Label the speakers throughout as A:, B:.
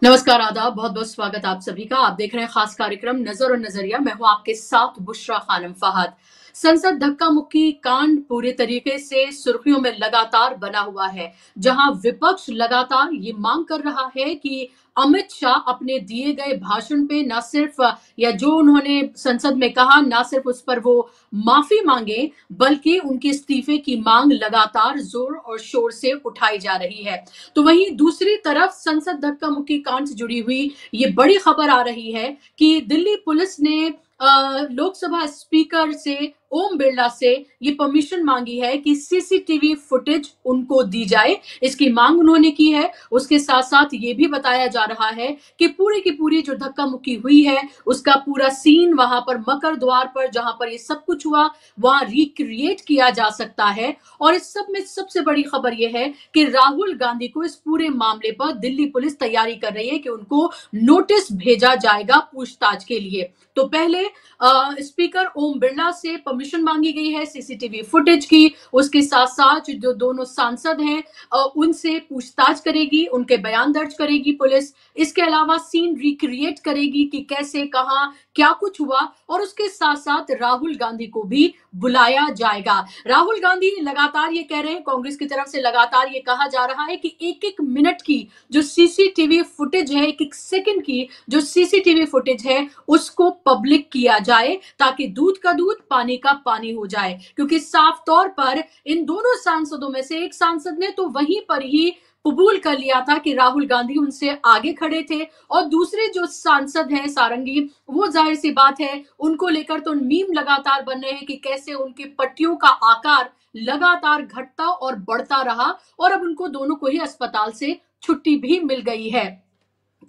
A: नमस्कार, आदाब, बहुत बहुत स्वागत आप सभी का। आप देख रहे हैं खास कार्यक्रम नजर और नजरिया। मैं हूं आपके साथ बुशरा खानम फहद। संसद धक्का मुक्की कांड पूरे तरीके से सुर्खियों में लगातार बना हुआ है, जहां विपक्ष लगातार ये मांग कर रहा है कि अमित शाह अपने दिए गए भाषण पे न सिर्फ या जो उन्होंने संसद में कहा न सिर्फ उस पर वो माफी मांगे, बल्कि उनके इस्तीफे की मांग लगातार जोर और शोर से उठाई जा रही है। तो वहीं दूसरी तरफ संसद धक्का मुक्की कांड से जुड़ी हुई ये बड़ी खबर आ रही है कि दिल्ली पुलिस ने लोकसभा स्पीकर से ओम बिरला से ये परमिशन मांगी है कि सीसीटीवी फुटेज उनको दी जाए। इसकी मांग उन्होंने की है। उसके साथ साथ ये भी बताया जा रहा है कि पूरी की पूरी जो धक्का मुक्की हुई है उसका पूरा सीन वहां पर मकर द्वार पर जहां पर ये सब कुछ हुआ वहां रिक्रिएट किया जा सकता है। और इस सब में सबसे बड़ी खबर यह है कि राहुल गांधी को इस पूरे मामले पर दिल्ली पुलिस तैयारी कर रही है कि उनको नोटिस भेजा जाएगा पूछताछ के लिए। तो पहले स्पीकर ओम बिरला से परमिशन मांगी गई है सीसीटीवी फुटेज की। उसके साथ साथ जो दोनों सांसद हैं उनसे पूछताछ करेगी, उनके बयान दर्ज करेगी पुलिस। इसके अलावा सीन रिक्रिएट करेगी कि कैसे कहां क्या कुछ हुआ, और उसके साथ साथ राहुल गांधी को भी बुलाया जाएगा। राहुल गांधी लगातार ये कह रहे हैं, कांग्रेस की तरफ से लगातार ये कहा जा रहा है कि एक एक मिनट की जो सीसीटीवी फुटेज है, एक एक सेकंड की जो सीसीटीवी फुटेज है उसको पब्लिक किया जाए, ताकि दूध का दूध पानी का पानी हो जाए। क्योंकि साफ तौर पर इन दोनों सांसदों में से एक सांसद ने तो वहीं पर ही कबूल कर लिया था कि राहुल गांधी उनसे आगे खड़े थे, और दूसरे जो सांसद हैं सारंगी, वो जाहिर सी बात है उनको लेकर तो मीम लगातार बन रहे हैं कि कैसे उनके पट्टियों का आकार लगातार घटता और बढ़ता रहा, और अब उनको दोनों को ही अस्पताल से छुट्टी भी मिल गई है।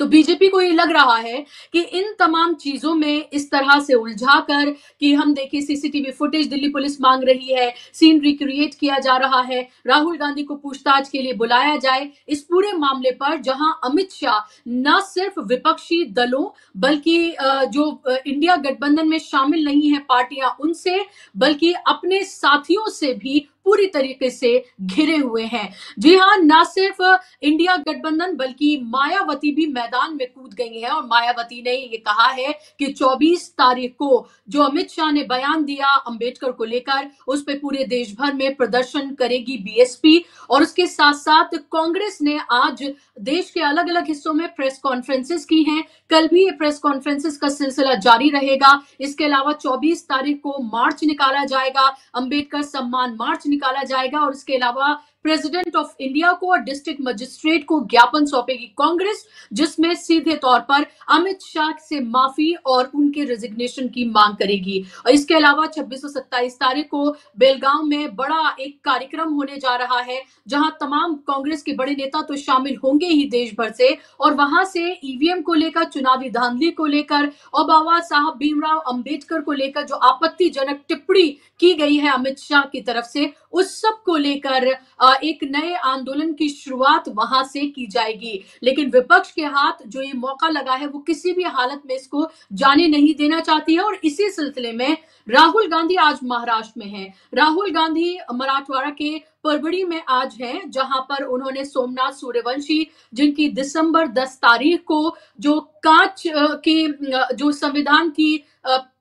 A: तो बीजेपी को ये लग रहा है कि इन तमाम चीजों में इस तरह से उलझा कर कि हम देखिए सीसीटीवी फुटेज दिल्ली पुलिस मांग रही है, सीन रिक्रिएट किया जा रहा है, राहुल गांधी को पूछताछ के लिए बुलाया जाए, इस पूरे मामले पर जहां अमित शाह न सिर्फ विपक्षी दलों बल्कि जो इंडिया गठबंधन में शामिल नहीं है पार्टियां उनसे, बल्कि अपने साथियों से भी पूरी तरीके से घिरे हुए हैं। जी हां, न सिर्फ इंडिया गठबंधन बल्कि मायावती भी मैदान में कूद गई है, और मायावती ने ये कहा है कि 24 तारीख को जो अमित शाह ने बयान दिया अंबेडकर को लेकर, उस पे पूरे देश भर में प्रदर्शन करेगी बीएसपी। और उसके साथ साथ कांग्रेस ने आज देश के अलग अलग हिस्सों में प्रेस कॉन्फ्रेंसेस की हैं। कल भी ये प्रेस कॉन्फ्रेंसेस का सिलसिला जारी रहेगा। इसके अलावा 24 तारीख को मार्च निकाला जाएगा, अंबेडकर सम्मान मार्च निकाला जाएगा, और इसके अलावा प्रेसिडेंट ऑफ इंडिया को और डिस्ट्रिक्ट मजिस्ट्रेट को ज्ञापन सौंपेगी कांग्रेस, जिसमें सीधे तौर पर अमित शाह से माफी और उनके रेजिग्नेशन की मांग करेगी। और इसके अलावा 26 और 27 तारीख को बेलगांव में बड़ा एक कार्यक्रम होने जा रहा है, जहां तमाम कांग्रेस के बड़े नेता तो शामिल होंगे ही देश भर से, और वहां से ईवीएम को लेकर, चुनावी धांधली को लेकर और बाबा साहब भीमराव अंबेडकर को लेकर जो आपत्तिजनक टिप्पणी की गई है अमित शाह की तरफ से, उस सब को लेकर एक नए आंदोलन की शुरुआत वहां से की जाएगी। लेकिन विपक्ष के हाथ जो ये मौका लगा है वो किसी भी हालत में इसको जाने नहीं देना चाहती है, और इसी सिलसिले में राहुल गांधी आज महाराष्ट्र में हैं। राहुल गांधी मराठवाड़ा के परभणी में आज हैं, जहां पर उन्होंने सोमनाथ सूर्यवंशी, जिनकी दिसंबर 10 तारीख को जो कांच की जो संविधान की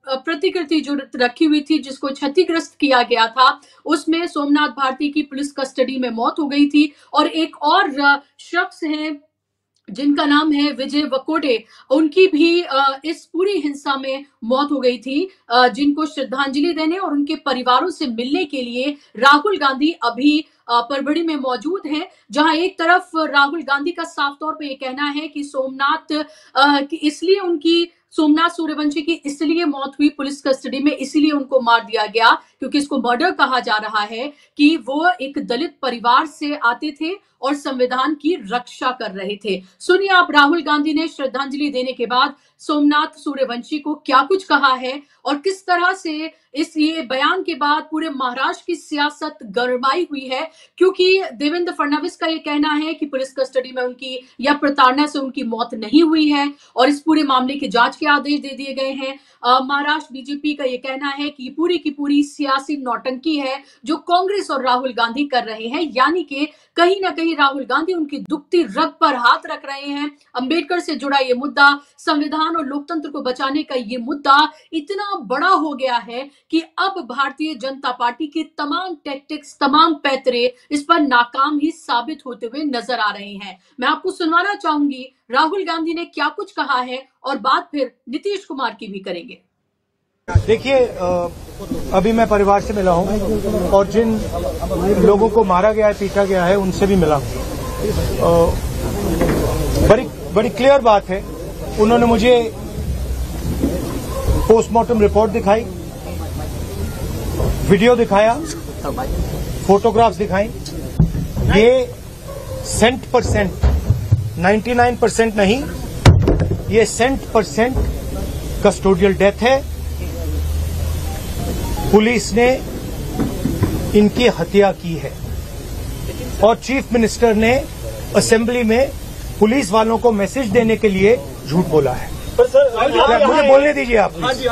A: प्रतिकृति जो रखी हुई थी, जिसको क्षतिग्रस्त किया गया था, उसमें सोमनाथ भारती की पुलिस कस्टडी में मौत हो गई थी। और एक और शख्स हैं जिनका नाम है विजय वकोडे, उनकी भी इस पूरी हिंसा में मौत हो गई थी, जिनको श्रद्धांजलि देने और उनके परिवारों से मिलने के लिए राहुल गांधी अभी परभणी में मौजूद हैं। जहां एक तरफ राहुल गांधी का साफ तौर पे ये कहना है कि इसलिए उनकी सोमनाथ सूर्यवंशी की इसलिए मौत हुई पुलिस कस्टडी में, इसलिए उनको मार दिया गया क्योंकि इसको मर्डर कहा जा रहा है कि वो एक दलित परिवार से आते थे और संविधान की रक्षा कर रहे थे। सुनिए आप राहुल गांधी ने श्रद्धांजलि देने के बाद सोमनाथ सूर्यवंशी को क्या कुछ कहा है, और किस तरह से इस ये बयान के बाद पूरे महाराष्ट्र की सियासत गरमाई हुई है। क्योंकि देवेंद्र फडणवीस का ये कहना है कि पुलिस कस्टडी में उनकी या प्रताड़ना से उनकी मौत नहीं हुई है, और इस पूरे मामले की जांच के आदेश दे दिए गए हैं। महाराष्ट्र बीजेपी का ये कहना है कि पूरी की पूरी सियासी नौटंकी है जो कांग्रेस और राहुल गांधी कर रहे हैं, यानी कि कहीं ना कहीं राहुल गांधी उनकी दुखती रग पर हाथ रख रहे हैं। अंबेडकर से जुड़ा ये मुद्दा, संविधान और लोकतंत्र को बचाने का ये मुद्दा इतना बड़ा हो गया है कि अब भारतीय जनता पार्टी की तमाम टैक्टिक्स, तमाम पैतरे इस पर नाकाम ही साबित होते हुए नजर आ रहे हैं। मैं आपको सुनवाना चाहूंगी राहुल गांधी ने क्या कुछ कहा है और बात फिर नीतीश कुमार की भी करेंगे।
B: देखिए, अभी मैं परिवार से मिला हूं और जिन लोगों को मारा गया है, पीटा गया है, उनसे भी मिला हूं। बड़ी क्लियर बात है। उन्होंने मुझे पोस्टमार्टम रिपोर्ट दिखाई, वीडियो दिखाया, फोटोग्राफ्स दिखाई। ये 100%, 99% नहीं, ये 100% कस्टोडियल डेथ है। पुलिस ने इनकी हत्या की है और चीफ मिनिस्टर ने असेंबली में पुलिस वालों को मैसेज देने के लिए झूठ बोला है। मुझे बोलने दीजिए आप।
C: हाँ जी,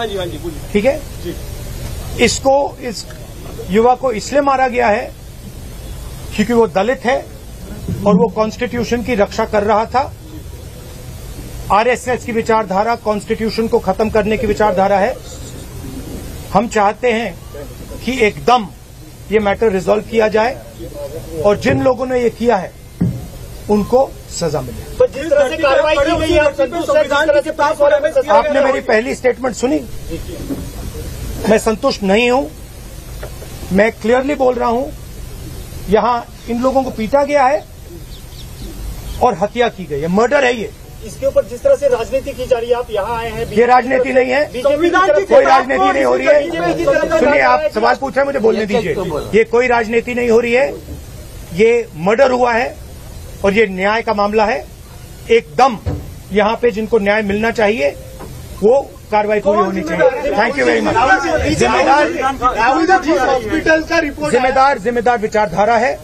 B: ठीक है। इसको, इस युवा को इसलिए मारा गया है क्योंकि वो दलित है और वो कॉन्स्टिट्यूशन की रक्षा कर रहा था। आरएसएस की विचारधारा कॉन्स्टिट्यूशन को खत्म करने की विचारधारा है। हम चाहते हैं कि एकदम ये मैटर रिजॉल्व किया जाए और जिन लोगों ने ये किया है उनको सजा मिले।
C: तो जिस तरह से कार्रवाई की गई है,
B: आपने मेरी पहली स्टेटमेंट सुनी। मैं संतुष्ट नहीं हूं। मैं क्लियरली बोल रहा हूं, यहां इन लोगों को पीटा गया है और हत्या की गई है, मर्डर है ये।
C: इसके ऊपर जिस तरह से राजनीति की जा रही है, आप यहाँ आए हैं,
B: ये राजनीति नहीं है, कोई राजनीति नहीं हो रही है। सुनिए, आप सवाल पूछ रहे हैं, मुझे बोलने दीजिए। ये कोई राजनीति नहीं हो रही है, ये मर्डर हुआ है और ये न्याय का मामला है। एकदम यहाँ पे जिनको न्याय मिलना चाहिए वो कार्रवाई पूरी होनी चाहिए। Thank you very much. जिम्मेदार विचारधारा है,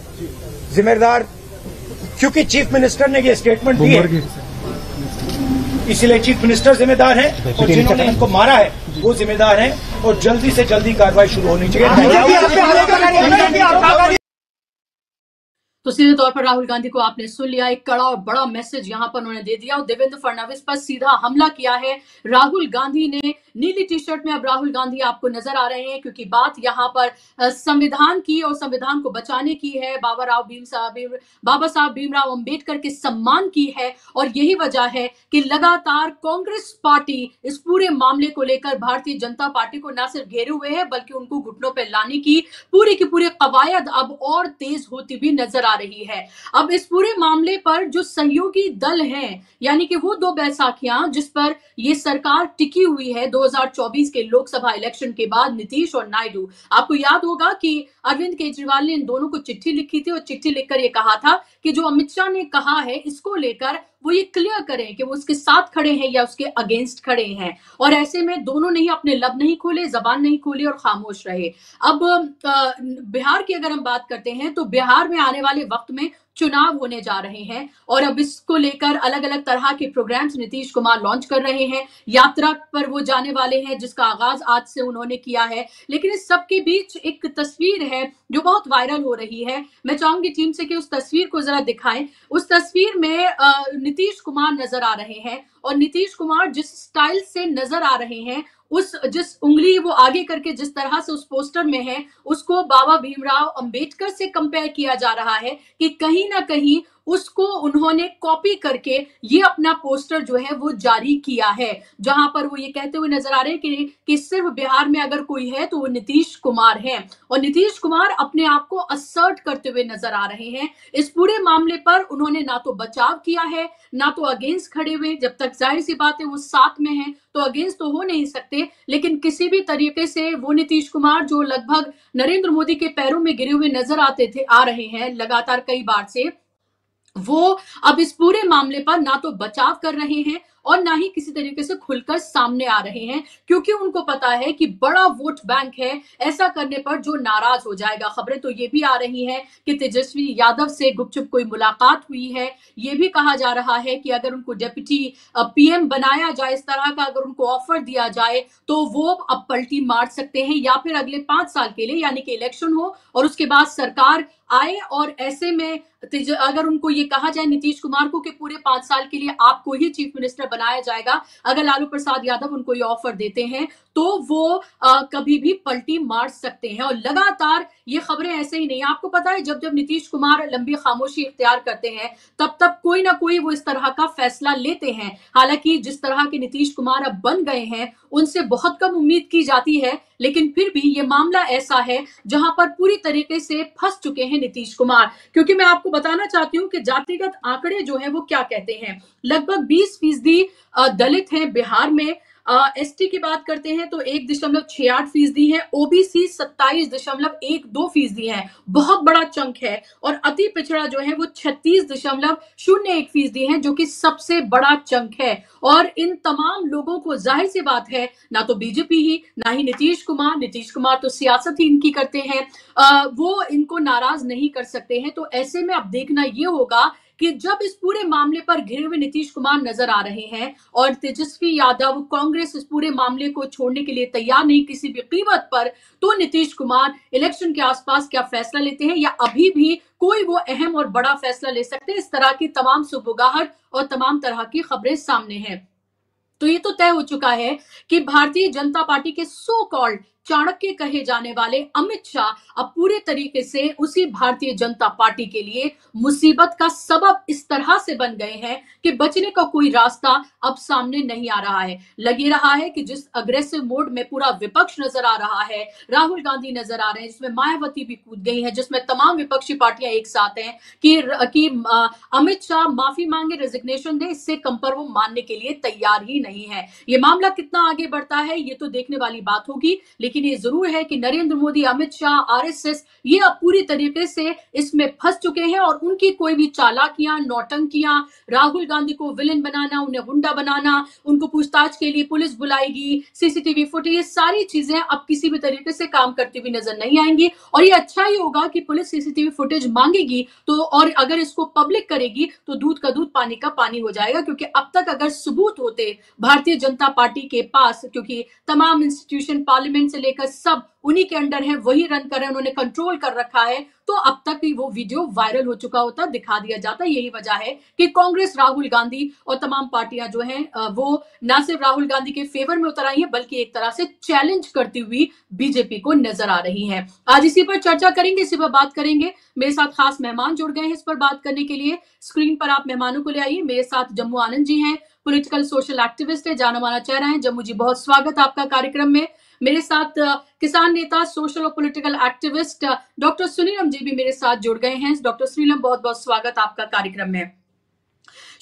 B: जिम्मेदार, क्योंकि चीफ मिनिस्टर ने ये स्टेटमेंट दी है, इसीलिए चीफ मिनिस्टर जिम्मेदार है और जिन्होंने इनको मारा है वो जिम्मेदार हैं और जल्दी से जल्दी कार्रवाई शुरू होनी चाहिए।
A: तो सीधे तौर पर राहुल गांधी को आपने सुन लिया। एक कड़ा और बड़ा मैसेज यहां पर उन्होंने दे दिया और देवेंद्र फडणवीस पर सीधा हमला किया है राहुल गांधी ने। नीली टी शर्ट में अब राहुल गांधी आपको नजर आ रहे हैं क्योंकि बात यहां पर संविधान की और संविधान को बचाने की है। बाबा साहब भीमराव अंबेडकर के सम्मान की है और यही वजह है कि लगातार कांग्रेस पार्टी इस पूरे मामले को लेकर भारतीय जनता पार्टी को न सिर्फ घेरे हुए है बल्कि उनको घुटनों पर लाने की पूरी कवायद अब और तेज होती भी नजर आ रही है। अब इस पूरे मामले पर जो सहयोगी दल हैं, यानी कि वो दो बैसाखियां जिस पर ये सरकार टिकी हुई है 2024 के लोकसभा इलेक्शन के बाद, नीतीश और नायडू। आपको याद होगा कि अरविंद केजरीवाल ने इन दोनों को चिट्ठी लिखी थी और चिट्ठी लिखकर ये कहा था कि जो अमित शाह ने कहा है इसको लेकर वो ये क्लियर करें कि वो उसके साथ खड़े हैं या उसके अगेंस्ट खड़े हैं। और ऐसे में दोनों ने ही अपने लब नहीं खोले, जबान नहीं खोली और खामोश रहे। अब बिहार की अगर हम बात करते हैं तो बिहार में आने वाले वक्त में चुनाव होने जा रहे हैं और अब इसको लेकर अलग अलग तरह के प्रोग्राम्स नीतीश कुमार लॉन्च कर रहे हैं। यात्रा पर वो जाने वाले हैं जिसका आगाज आज से उन्होंने किया है। लेकिन इस सब के बीच एक तस्वीर है जो बहुत वायरल हो रही है। मैं चाहूंगी टीम से कि उस तस्वीर को जरा दिखाएं। उस तस्वीर में नीतीश कुमार नजर आ रहे हैं और नीतीश कुमार जिस स्टाइल से नजर आ रहे हैं, जिस उंगली वो आगे करके जिस तरह से उस पोस्टर में है, उसको बाबा भीमराव अंबेडकर से कंपेयर किया जा रहा है कि कहीं ना कहीं उसको उन्होंने कॉपी करके ये अपना पोस्टर जो है वो जारी किया है, जहां पर वो ये कहते हुए नजर आ रहे हैं कि सिर्फ बिहार में अगर कोई है तो वो नीतीश कुमार है। और नीतीश कुमार अपने आप को असर्ट करते हुए नजर आ रहे हैं। इस पूरे मामले पर उन्होंने ना तो बचाव किया है ना तो अगेंस्ट खड़े हुए। जब तक जाहिर सी बात है वो साथ में है तो अगेंस्ट तो हो नहीं सकते, लेकिन किसी भी तरीके से वो नीतीश कुमार जो लगभग नरेंद्र मोदी के पैरों में गिरे हुए नजर आ रहे हैं लगातार कई बार से, वो अब इस पूरे मामले पर ना तो बचाव कर रहे हैं और ना ही किसी तरीके से खुलकर सामने आ रहे हैं, क्योंकि उनको पता है कि बड़ा वोट बैंक है, ऐसा करने पर जो नाराज हो जाएगा। खबरें तो ये भी आ रही हैं कि तेजस्वी यादव से गुपचुप कोई मुलाकात हुई है। ये भी कहा जा रहा है कि अगर उनको डिप्टी पीएम बनाया जाए, इस तरह का अगर उनको ऑफर दिया जाए, तो वो अब पलटी मार सकते हैं, या फिर अगले 5 साल के लिए, यानी कि इलेक्शन हो और उसके बाद सरकार आए, और ऐसे में अगर उनको ये कहा जाए नीतीश कुमार को कि पूरे 5 साल के लिए आपको ही चीफ मिनिस्टर बनाया जाएगा, अगर लालू प्रसाद यादव उनको ये ऑफर देते हैं, तो वो कभी भी पलटी मार सकते हैं। और लगातार ये खबरें ऐसे ही नहीं, आपको पता है जब जब नीतीश कुमार लंबी खामोशी इख्तियार करते हैं, तब तब कोई ना कोई वो इस तरह का फैसला लेते हैं। हालांकि जिस तरह के नीतीश कुमार अब बन गए हैं, उनसे बहुत कम उम्मीद की जाती है, लेकिन फिर भी ये मामला ऐसा है जहां पर पूरी तरीके से फंस चुके हैं नीतीश कुमार। क्योंकि मैं आपको बताना चाहती हूं कि जातिगत आंकड़े जो है वो क्या कहते हैं। लगभग 20% दलित हैं बिहार में। एसटी की बात करते हैं तो 1.68% है, ओबीसी 27.12% है, बहुत बड़ा चंक है। और अति पिछड़ा जो है वो 36.01% है, जो कि सबसे बड़ा चंक है। और इन तमाम लोगों को जाहिर सी बात है, ना तो बीजेपी ही, ना ही नीतीश कुमार तो सियासत ही इनकी करते हैं, वो इनको नाराज नहीं कर सकते हैं। तो ऐसे में अब देखना ये होगा कि जब इस पूरे मामले पर घिरे हुए नीतीश कुमार नजर आ रहे हैं और तेजस्वी यादव, कांग्रेस इस पूरे मामले को छोड़ने के लिए तैयार नहीं किसी भी कीमत पर, तो नीतीश कुमार इलेक्शन के आसपास क्या फैसला लेते हैं, या अभी भी कोई वो अहम और बड़ा फैसला ले सकते हैं। इस तरह की तमाम सुबुगाहट और तमाम तरह की खबरें सामने हैं। तो ये तो तय हो चुका है कि भारतीय जनता पार्टी के सो कॉल्ड चाणक्य कहे जाने वाले अमित शाह अब पूरे तरीके से उसी भारतीय जनता पार्टी के लिए मुसीबत का सबब इस तरह से बन गए हैं कि बचने का कोई रास्ता अब सामने नहीं आ रहा है। लग ये रहा है कि जिस अग्रेसिव मोड में पूरा विपक्ष नजर आ रहा है, राहुल गांधी नजर आ रहे हैं, जिसमें मायावती भी कूद गई है, जिसमें तमाम विपक्षी पार्टियां एक साथ हैं कि अमित शाह माफी मांगे, रेजिग्नेशन दे, इससे कम पर वो मानने के लिए तैयार ही नहीं है। ये मामला कितना आगे बढ़ता है ये तो देखने वाली बात होगी, लेकिन ये जरूर है कि नरेंद्र मोदी, अमित शाह, आरएसएस ये अब पूरी तरीके से इसमें फंस चुके हैं। और उनकी कोई भी चालाकियां, नौटंकियां, राहुल गांधी को विलेन बनाना, उन्हें गुंडा बनाना, उनको पूछताछ के लिए पुलिस बुलाएगी, सीसीटीवी फुटेज, ये सारी चीजें अब किसी भी तरीके से काम करती हुई नजर नहीं आएंगी। और ये अच्छा ही होगा कि पुलिस सीसीटीवी फुटेज मांगेगी तो, और अगर इसको पब्लिक करेगी तो दूध का दूध पानी का पानी हो जाएगा। क्योंकि अब तक अगर सबूत होते भारतीय जनता पार्टी के पास, क्योंकि तमाम इंस्टीट्यूशन, पार्लियामेंट से लेकर सब उन्हीं के अंडर है, वही रन कर रहे हैं, उन्होंने कंट्रोल कर रखा है, तो अब तक ही वो वीडियो वायरल हो चुका होता, दिखा दिया जाता। यही वजह है कि कांग्रेस, राहुल गांधी और तमाम पार्टियां जो हैं वो ना सिर्फ राहुल गांधी के फेवर में उतर आई है, बल्कि एक तरह से चैलेंज करती हुई बीजेपी को नजर आ रही है। आज इसी पर चर्चा करेंगे, इसी पर बात करेंगे। मेरे साथ खास मेहमान जुड़ गए हैं इस पर बात करने के लिए। स्क्रीन पर आप मेहमानों को ले आइए। मेरे साथ जम्मू आनंद जी हैं, पॉलिटिकल सोशल एक्टिविस्ट है, जाना माना चेहरा है। जम्मू जी, बहुत स्वागत आपका कार्यक्रम में। मेरे साथ किसान नेता, सोशल और पॉलिटिकल एक्टिविस्ट डॉक्टर सुनीलम जी भी मेरे साथ जुड़ गए हैं। डॉक्टर सुनीलम, बहुत बहुत स्वागत आपका कार्यक्रम में।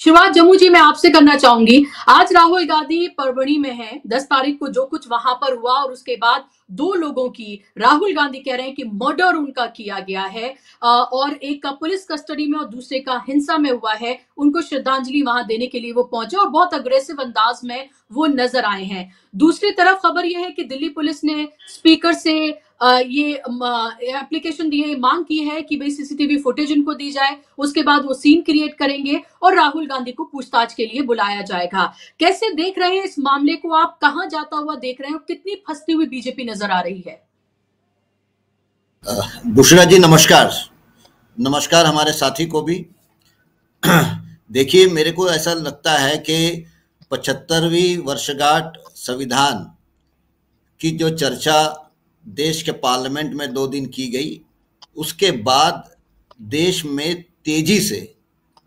A: शुरुआत जम्मू जी मैं आपसे करना चाहूंगी। आज राहुल गांधी परवणी में है, 10 तारीख को जो कुछ वहां पर हुआ, और उसके बाद 2 लोगों की राहुल गांधी कह रहे हैं कि मर्डर उनका किया गया है, और एक का पुलिस कस्टडी में और दूसरे का हिंसा में हुआ है। उनको श्रद्धांजलि वहां देने के लिए वो पहुंचे और बहुत अग्रेसिव अंदाज में वो नजर आए हैं। दूसरी तरफ खबर यह है कि दिल्ली पुलिस ने स्पीकर से ये एप्लीकेशन दी है, मांग की है कि भाई सीसीटीवी फुटेज इनको दी जाए, उसके बाद वो सीन क्रिएट करेंगे और राहुल गांधी को पूछताछ के लिए बुलाया जाएगा। कैसे देख रहे हैं इस मामले को आप, कहां जाता हुआ देख रहे हैं, कितनी फंसती हुई बीजेपी नजर आ रही है?
D: बुशरा जी नमस्कार। नमस्कार हमारे साथी को भी। देखिए, मेरे को ऐसा लगता है कि 75वीं वर्षगांठ संविधान की जो चर्चा देश के पार्लियामेंट में 2 दिन की गई, उसके बाद देश में तेजी से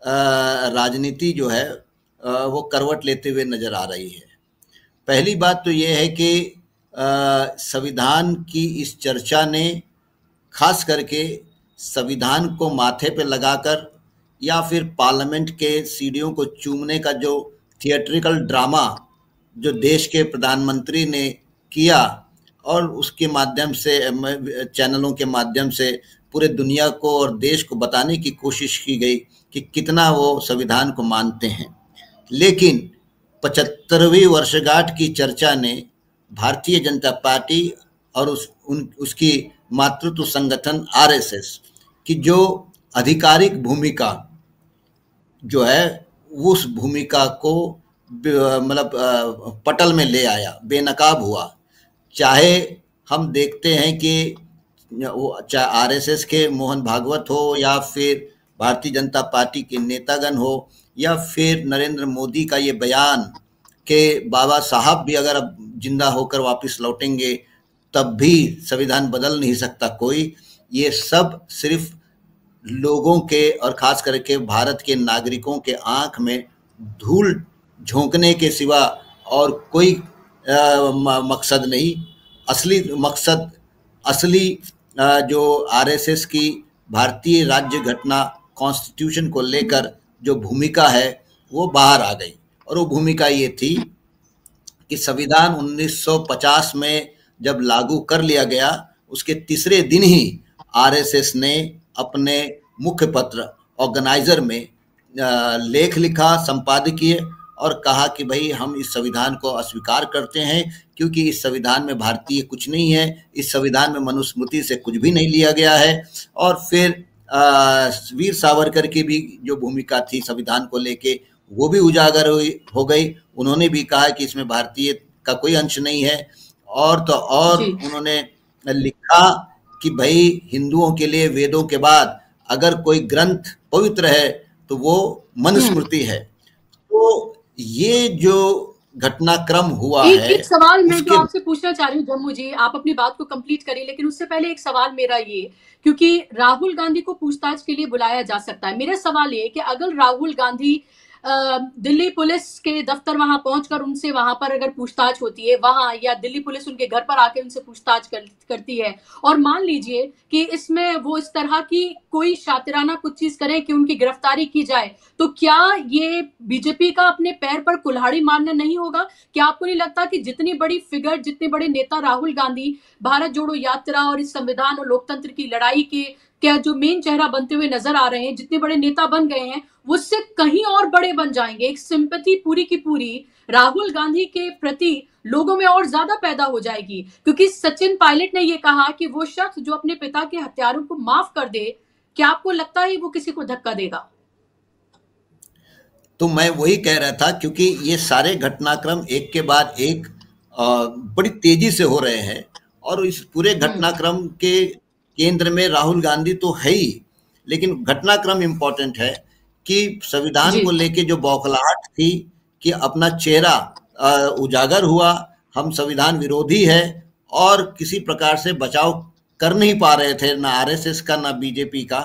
D: राजनीति जो है वो करवट लेते हुए नजर आ रही है। पहली बात तो ये है कि संविधान की इस चर्चा ने खास करके संविधान को माथे पे लगाकर या फिर पार्लियामेंट के सीढ़ियों को चूमने का जो थिएट्रिकल ड्रामा जो देश के प्रधानमंत्री ने किया, और उसके माध्यम से चैनलों के माध्यम से पूरे दुनिया को और देश को बताने की कोशिश की गई कि कितना वो संविधान को मानते हैं। लेकिन 75वीं वर्षगांठ की चर्चा ने भारतीय जनता पार्टी और उसकी मातृत्व संगठन आरएसएस की जो आधिकारिक भूमिका जो है, उस भूमिका को मतलब पटल में ले आया, बेनकाब हुआ। चाहे हम देखते हैं कि चाहे आरएसएस के मोहन भागवत हो, या फिर भारतीय जनता पार्टी के नेतागण हो, या फिर नरेंद्र मोदी का ये बयान कि बाबा साहब भी अगर अब जिंदा होकर वापस लौटेंगे तब भी संविधान बदल नहीं सकता कोई, ये सब सिर्फ लोगों के और खास करके भारत के नागरिकों के आंख में धूल झोंकने के सिवा और कोई मकसद नहीं। असली मकसद, असली जो आरएसएस की भारतीय राज्य घटना कॉन्स्टिट्यूशन को लेकर जो भूमिका है वो बाहर आ गई। और वो भूमिका ये थी कि संविधान 1950 में जब लागू कर लिया गया, उसके तीसरे दिन ही आरएसएस ने अपने मुख्य पत्र ऑर्गेनाइजर में लेख लिखा, संपादकीय, और कहा कि भाई हम इस संविधान को अस्वीकार करते हैं, क्योंकि इस संविधान में भारतीय कुछ नहीं है, इस संविधान में मनुस्मृति से कुछ भी नहीं लिया गया है। और फिर वीर सावरकर की भी जो भूमिका थी संविधान को लेके, वो भी उजागर हो गई। उन्होंने भी कहा कि इसमें भारतीय का कोई अंश नहीं है। और तो और उन्होंने लिखा कि भाई हिंदुओं के लिए वेदों के बाद अगर कोई ग्रंथ पवित्र है तो वो मनुस्मृति है। तो ये जो घटनाक्रम हुआ है,
A: एक सवाल मैं जो आपसे पूछना चाह रही हूँ जम्मू जी, आप अपनी बात को कंप्लीट करिए, लेकिन उससे पहले एक सवाल मेरा ये, क्योंकि राहुल गांधी को पूछताछ के लिए बुलाया जा सकता है, मेरा सवाल ये कि अगर राहुल गांधी दिल्ली पुलिस के दफ्तर वहां पहुंचकर उनसे वहां पर अगर पूछताछ होती है वहां, या दिल्ली पुलिस उनके घर पर आके उनसे पूछताछ करती है, और मान लीजिए कि इसमें वो इस तरह की कोई शातिराना कुछ चीज करे कि उनकी गिरफ्तारी की जाए, तो क्या ये बीजेपी का अपने पैर पर कुल्हाड़ी मारना नहीं होगा? क्या आपको नहीं लगता कि जितनी बड़ी फिगर, जितने बड़े नेता राहुल गांधी भारत जोड़ो यात्रा और इस संविधान और लोकतंत्र की लड़ाई के क्या जो मेन चेहरा बनते हुए नजर आ रहे हैं, जितने बड़े नेता बन गए हैं, वो उससे कहीं और बड़े बन जाएंगे? एक सिंपैथी पूरी की पूरी राहुल गांधी के प्रति लोगों में और ज्यादा पैदा हो जाएगी, क्योंकि सचिन पायलट ने ये कहा कि वो शख्स जो अपने पिता के हत्यारों को माफ कर दे, क्या आपको लगता है वो किसी को धक्का देगा?
D: तो मैं वही कह रहा था, क्योंकि ये सारे घटनाक्रम एक के बाद एक बड़ी तेजी से हो रहे हैं, और इस पूरे घटनाक्रम के केंद्र में राहुल गांधी तो है ही, लेकिन घटनाक्रम इम्पोर्टेंट है कि संविधान को लेके जो बौखलाहट थी कि अपना चेहरा उजागर हुआ, हम संविधान विरोधी है, और किसी प्रकार से बचाव कर नहीं पा रहे थे, ना आरएसएस का ना बीजेपी का।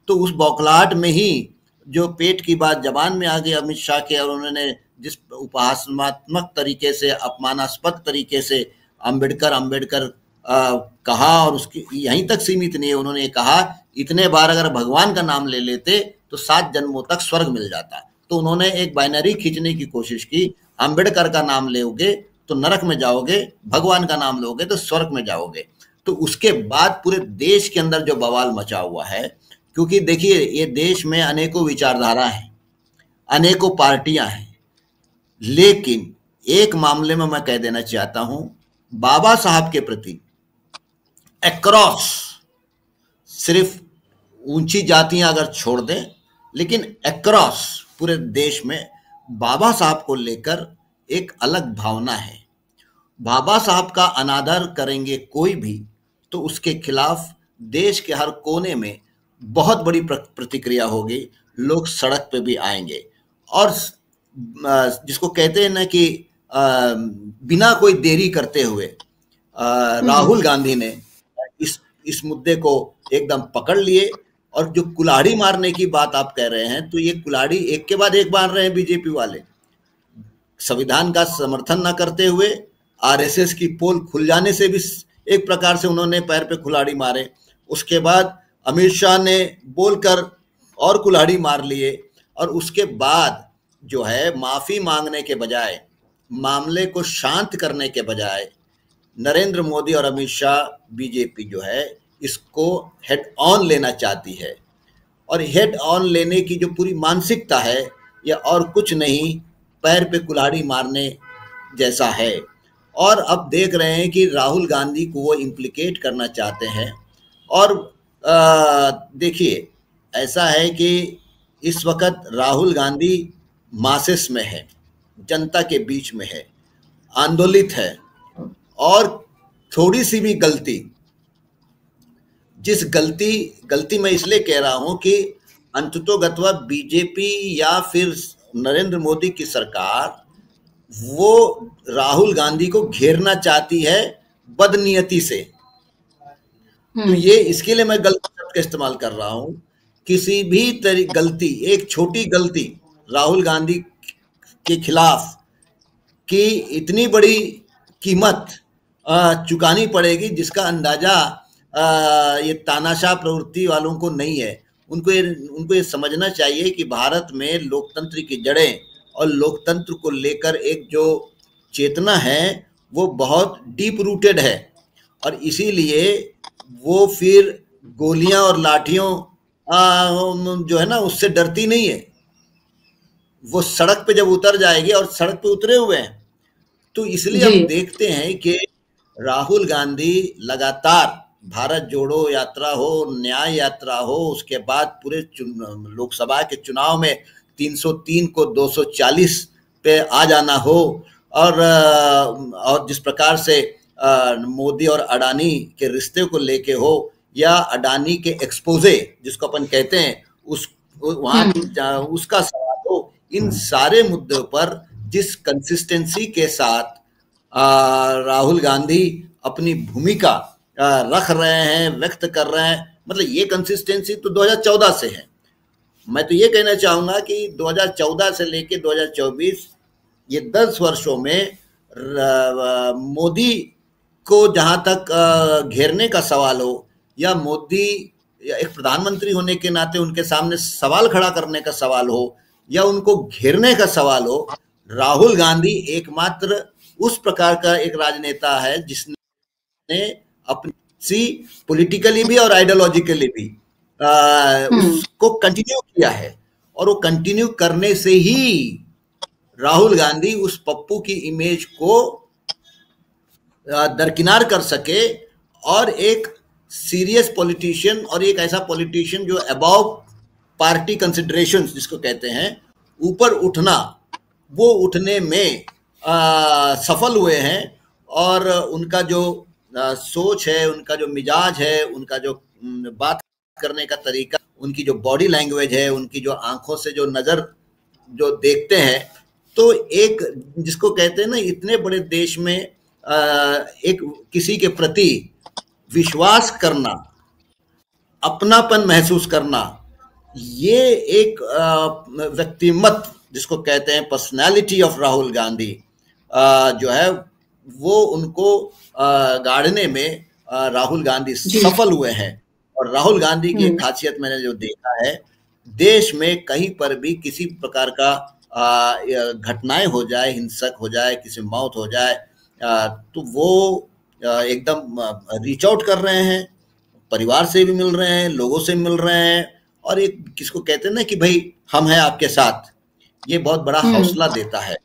D: तो उस बौखलाहट में ही जो पेट की बात जबान में आ गई अमित शाह के, और उन्होंने जिस उपहासात्मक तरीके से, अपमानास्पद तरीके से अंबेडकर कहा, और उसकी यहीं तक सीमित नहीं है, उन्होंने कहा इतने बार अगर भगवान का नाम ले लेते तो 7 जन्मों तक स्वर्ग मिल जाता। तो उन्होंने एक बाइनरी खींचने की कोशिश की, अंबेडकर का नाम लोगे तो नरक में जाओगे, भगवान का नाम लोगे तो स्वर्ग में जाओगे। तो उसके बाद पूरे देश के अंदर जो बवाल मचा हुआ है, क्योंकि देखिए ये देश में अनेकों विचारधारा हैं, अनेकों पार्टियां हैं, लेकिन एक मामले में मैं कह देना चाहता हूं, बाबा साहब के प्रति अक्रॉस, सिर्फ ऊंची जातियां अगर छोड़ दें, लेकिन अक्रॉस पूरे देश में बाबा साहब को लेकर एक अलग भावना है। बाबा साहब का अनादर करेंगे कोई भी तो उसके खिलाफ देश के हर कोने में बहुत बड़ी प्रतिक्रिया होगी, लोग सड़क पे भी आएंगे। और जिसको कहते हैं ना कि बिना कोई देरी करते हुए राहुल गांधी ने इस मुद्दे को एकदम पकड़ लिए। और जो कुल्हाड़ी मारने की बात आप कह रहे हैं, तो ये कुल्हाड़ी एक के बाद एक मार रहे हैं बीजेपी वाले। संविधान का समर्थन न करते हुए आरएसएस की पोल खुल जाने से भी एक प्रकार से उन्होंने पैर पे कुल्हाड़ी मारे। उसके बाद अमित शाह ने बोलकर और कुल्हाड़ी मार लिए। और उसके बाद जो है माफी मांगने के बजाय, मामले को शांत करने के बजाय, नरेंद्र मोदी और अमित शाह, बीजेपी जो है इसको हेड ऑन लेना चाहती है। और हेड ऑन लेने की जो पूरी मानसिकता है, यह और कुछ नहीं, पैर पे कुल्हाड़ी मारने जैसा है। और अब देख रहे हैं कि राहुल गांधी को वो इम्प्लिकेट करना चाहते हैं। और देखिए, ऐसा है कि इस वक्त राहुल गांधी मासेस में है, जनता के बीच में है, आंदोलित है, और थोड़ी सी भी गलती, गलती मैं इसलिए कह रहा हूं कि अंततोगत्वा बीजेपी या फिर नरेंद्र मोदी की सरकार वो राहुल गांधी को घेरना चाहती है बदनीयती से। तो ये इसके लिए मैं गलत शब्द का इस्तेमाल कर रहा हूं। किसी भी गलती, एक छोटी गलती राहुल गांधी के खिलाफ की इतनी बड़ी कीमत चुकानी पड़ेगी जिसका अंदाजा ये तानाशाह प्रवृत्ति वालों को नहीं है। उनको ये समझना चाहिए कि भारत में लोकतंत्र की जड़ें और लोकतंत्र को लेकर एक जो चेतना है वो बहुत डीप रूटेड है, और इसीलिए वो फिर गोलियां और लाठियों जो है ना उससे डरती नहीं है। वो सड़क पे जब उतर जाएगी, और सड़क पे उतरे हुए हैं, तो इसलिए हम देखते हैं कि राहुल गांधी लगातार भारत जोड़ो यात्रा हो, न्याय यात्रा हो, उसके बाद पूरे लोकसभा के चुनाव में 303 को 240 पे आ जाना हो, और जिस प्रकार से मोदी और अडानी के रिश्ते को लेके हो, या अडानी के एक्सपोजे जिसको अपन कहते हैं उसका सवाल हो, इन सारे मुद्दों पर जिस कंसिस्टेंसी के साथ राहुल गांधी अपनी भूमिका रख रहे हैं, व्यक्त कर रहे हैं, मतलब ये कंसिस्टेंसी तो 2014 से है। मैं तो ये कहना चाहूंगा कि 2014 से लेके 2024 ये 10 वर्षों में मोदी को जहां तक घेरने का सवाल हो, या मोदी एक प्रधानमंत्री होने के नाते उनके सामने सवाल खड़ा करने का सवाल हो, या उनको घेरने का सवाल हो, राहुल गांधी एकमात्र उस प्रकार का एक राजनेता है जिसने अपनी पॉलिटिकली भी और आइडियोलॉजिकली भी उसको कंटिन्यू किया है। और वो कंटिन्यू करने से ही राहुल गांधी उस पप्पू की इमेज को दरकिनार कर सके, और एक सीरियस पॉलिटिशियन, और एक ऐसा पॉलिटिशियन जो अबव पार्टी कंसिडरेशंस जिसको कहते हैं, ऊपर उठना, वो उठने में सफल हुए हैं। और उनका जो सोच है, उनका जो मिजाज है, उनका जो बात करने का तरीका, उनकी जो बॉडी लैंग्वेज है, उनकी जो आंखों से जो नजर जो देखते हैं, तो एक जिसको कहते हैं ना, इतने बड़े देश में एक किसी के प्रति विश्वास करना, अपनापन महसूस करना, ये एक व्यक्तिमत जिसको कहते हैं पर्सनालिटी ऑफ राहुल गांधी जो है वो उनको गाड़ने में राहुल गांधी सफल हुए हैं। और राहुल गांधी की एक खासियत मैंने जो देखा है, देश में कहीं पर भी किसी प्रकार का घटनाएं हो जाए, हिंसक हो जाए, किसी मौत हो जाए, तो वो एकदम रीच आउट कर रहे हैं, परिवार से भी मिल रहे हैं, लोगों से मिल रहे हैं, और एक किसको कहते हैं ना कि भाई हम हैं आपके साथ। ये बहुत बड़ा हौसला देता है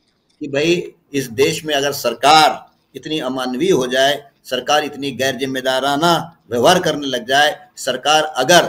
D: कि भाई इस देश में अगर सरकार इतनी अमानवीय हो जाए, सरकार इतनी गैर जिम्मेदाराना व्यवहार करने लग जाए, सरकार अगर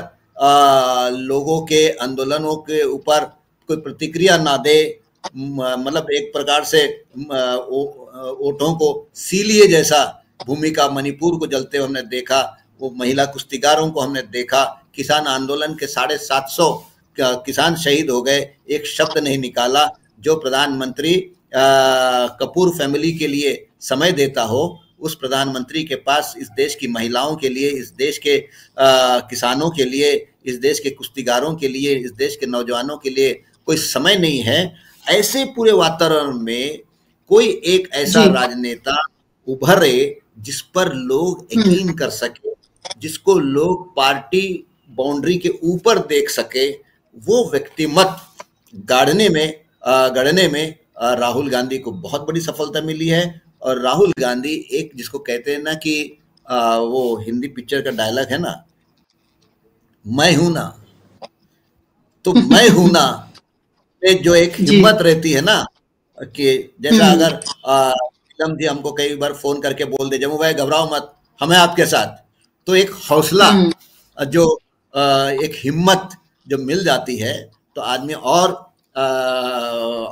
D: लोगों के आंदोलनों के ऊपर कोई प्रतिक्रिया ना दे, मतलब एक प्रकार से वोटों को सीलिए जैसा भूमिका, मणिपुर को जलते हुए हमने देखा, वो महिला कुश्तीगारों को हमने देखा, किसान आंदोलन के 750 किसान शहीद हो गए, एक शब्द नहीं निकाला। जो प्रधानमंत्री कपूर फैमिली के लिए समय देता हो, उस प्रधानमंत्री के पास इस देश की महिलाओं के लिए, इस देश के किसानों के लिए, इस देश के कुश्तीगारों के लिए, इस देश के नौजवानों के लिए कोई समय नहीं है। ऐसे पूरे वातावरण में कोई एक ऐसा राजनेता उभरे जिस पर लोग यकीन कर सके, जिसको लोग पार्टी बाउंड्री के ऊपर देख सके, वो व्यक्तिमत गढ़ने में राहुल गांधी को बहुत बड़ी सफलता मिली है। और राहुल गांधी एक जिसको कहते हैं ना कि वो हिंदी पिक्चर का डायलॉग है ना, मैं हूं ना, तो मैं हूं ना, जो एक हिम्मत रहती है ना, कि जैसा अगर नीलम जी हमको कई बार फोन करके बोल दे, जम्मू भाई घबराओ मत, हमें आपके साथ, तो एक हौसला, जो एक हिम्मत जो मिल जाती है, तो आदमी और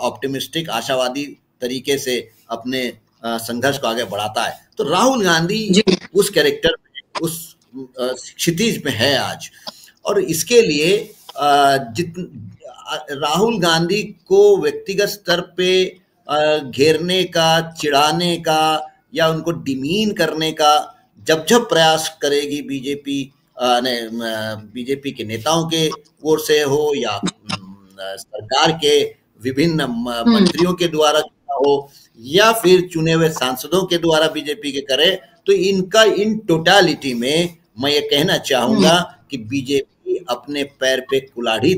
D: ऑप्टिमिस्टिक, आशावादी तरीके से अपने संघर्ष को आगे बढ़ाता है। तो राहुल गांधी उस कैरेक्टर में, उस क्षितिज में है आज। और इसके लिए राहुल गांधी को व्यक्तिगत स्तर पे घेरने का, चिढ़ाने का या उनको डिमीन करने का जब जब प्रयास करेगी बीजेपी, बीजेपी के नेताओं के ओर से हो या सरकार के विभिन्न मंत्रियों के द्वारा हो या फिर चुने हुए सांसदों के द्वारा बीजेपी के करे, तो इनका इन टोटालिटी में मैं ये कहना चाहूंगा कि बीजेपी अपने पैर पे कुल्हाड़ी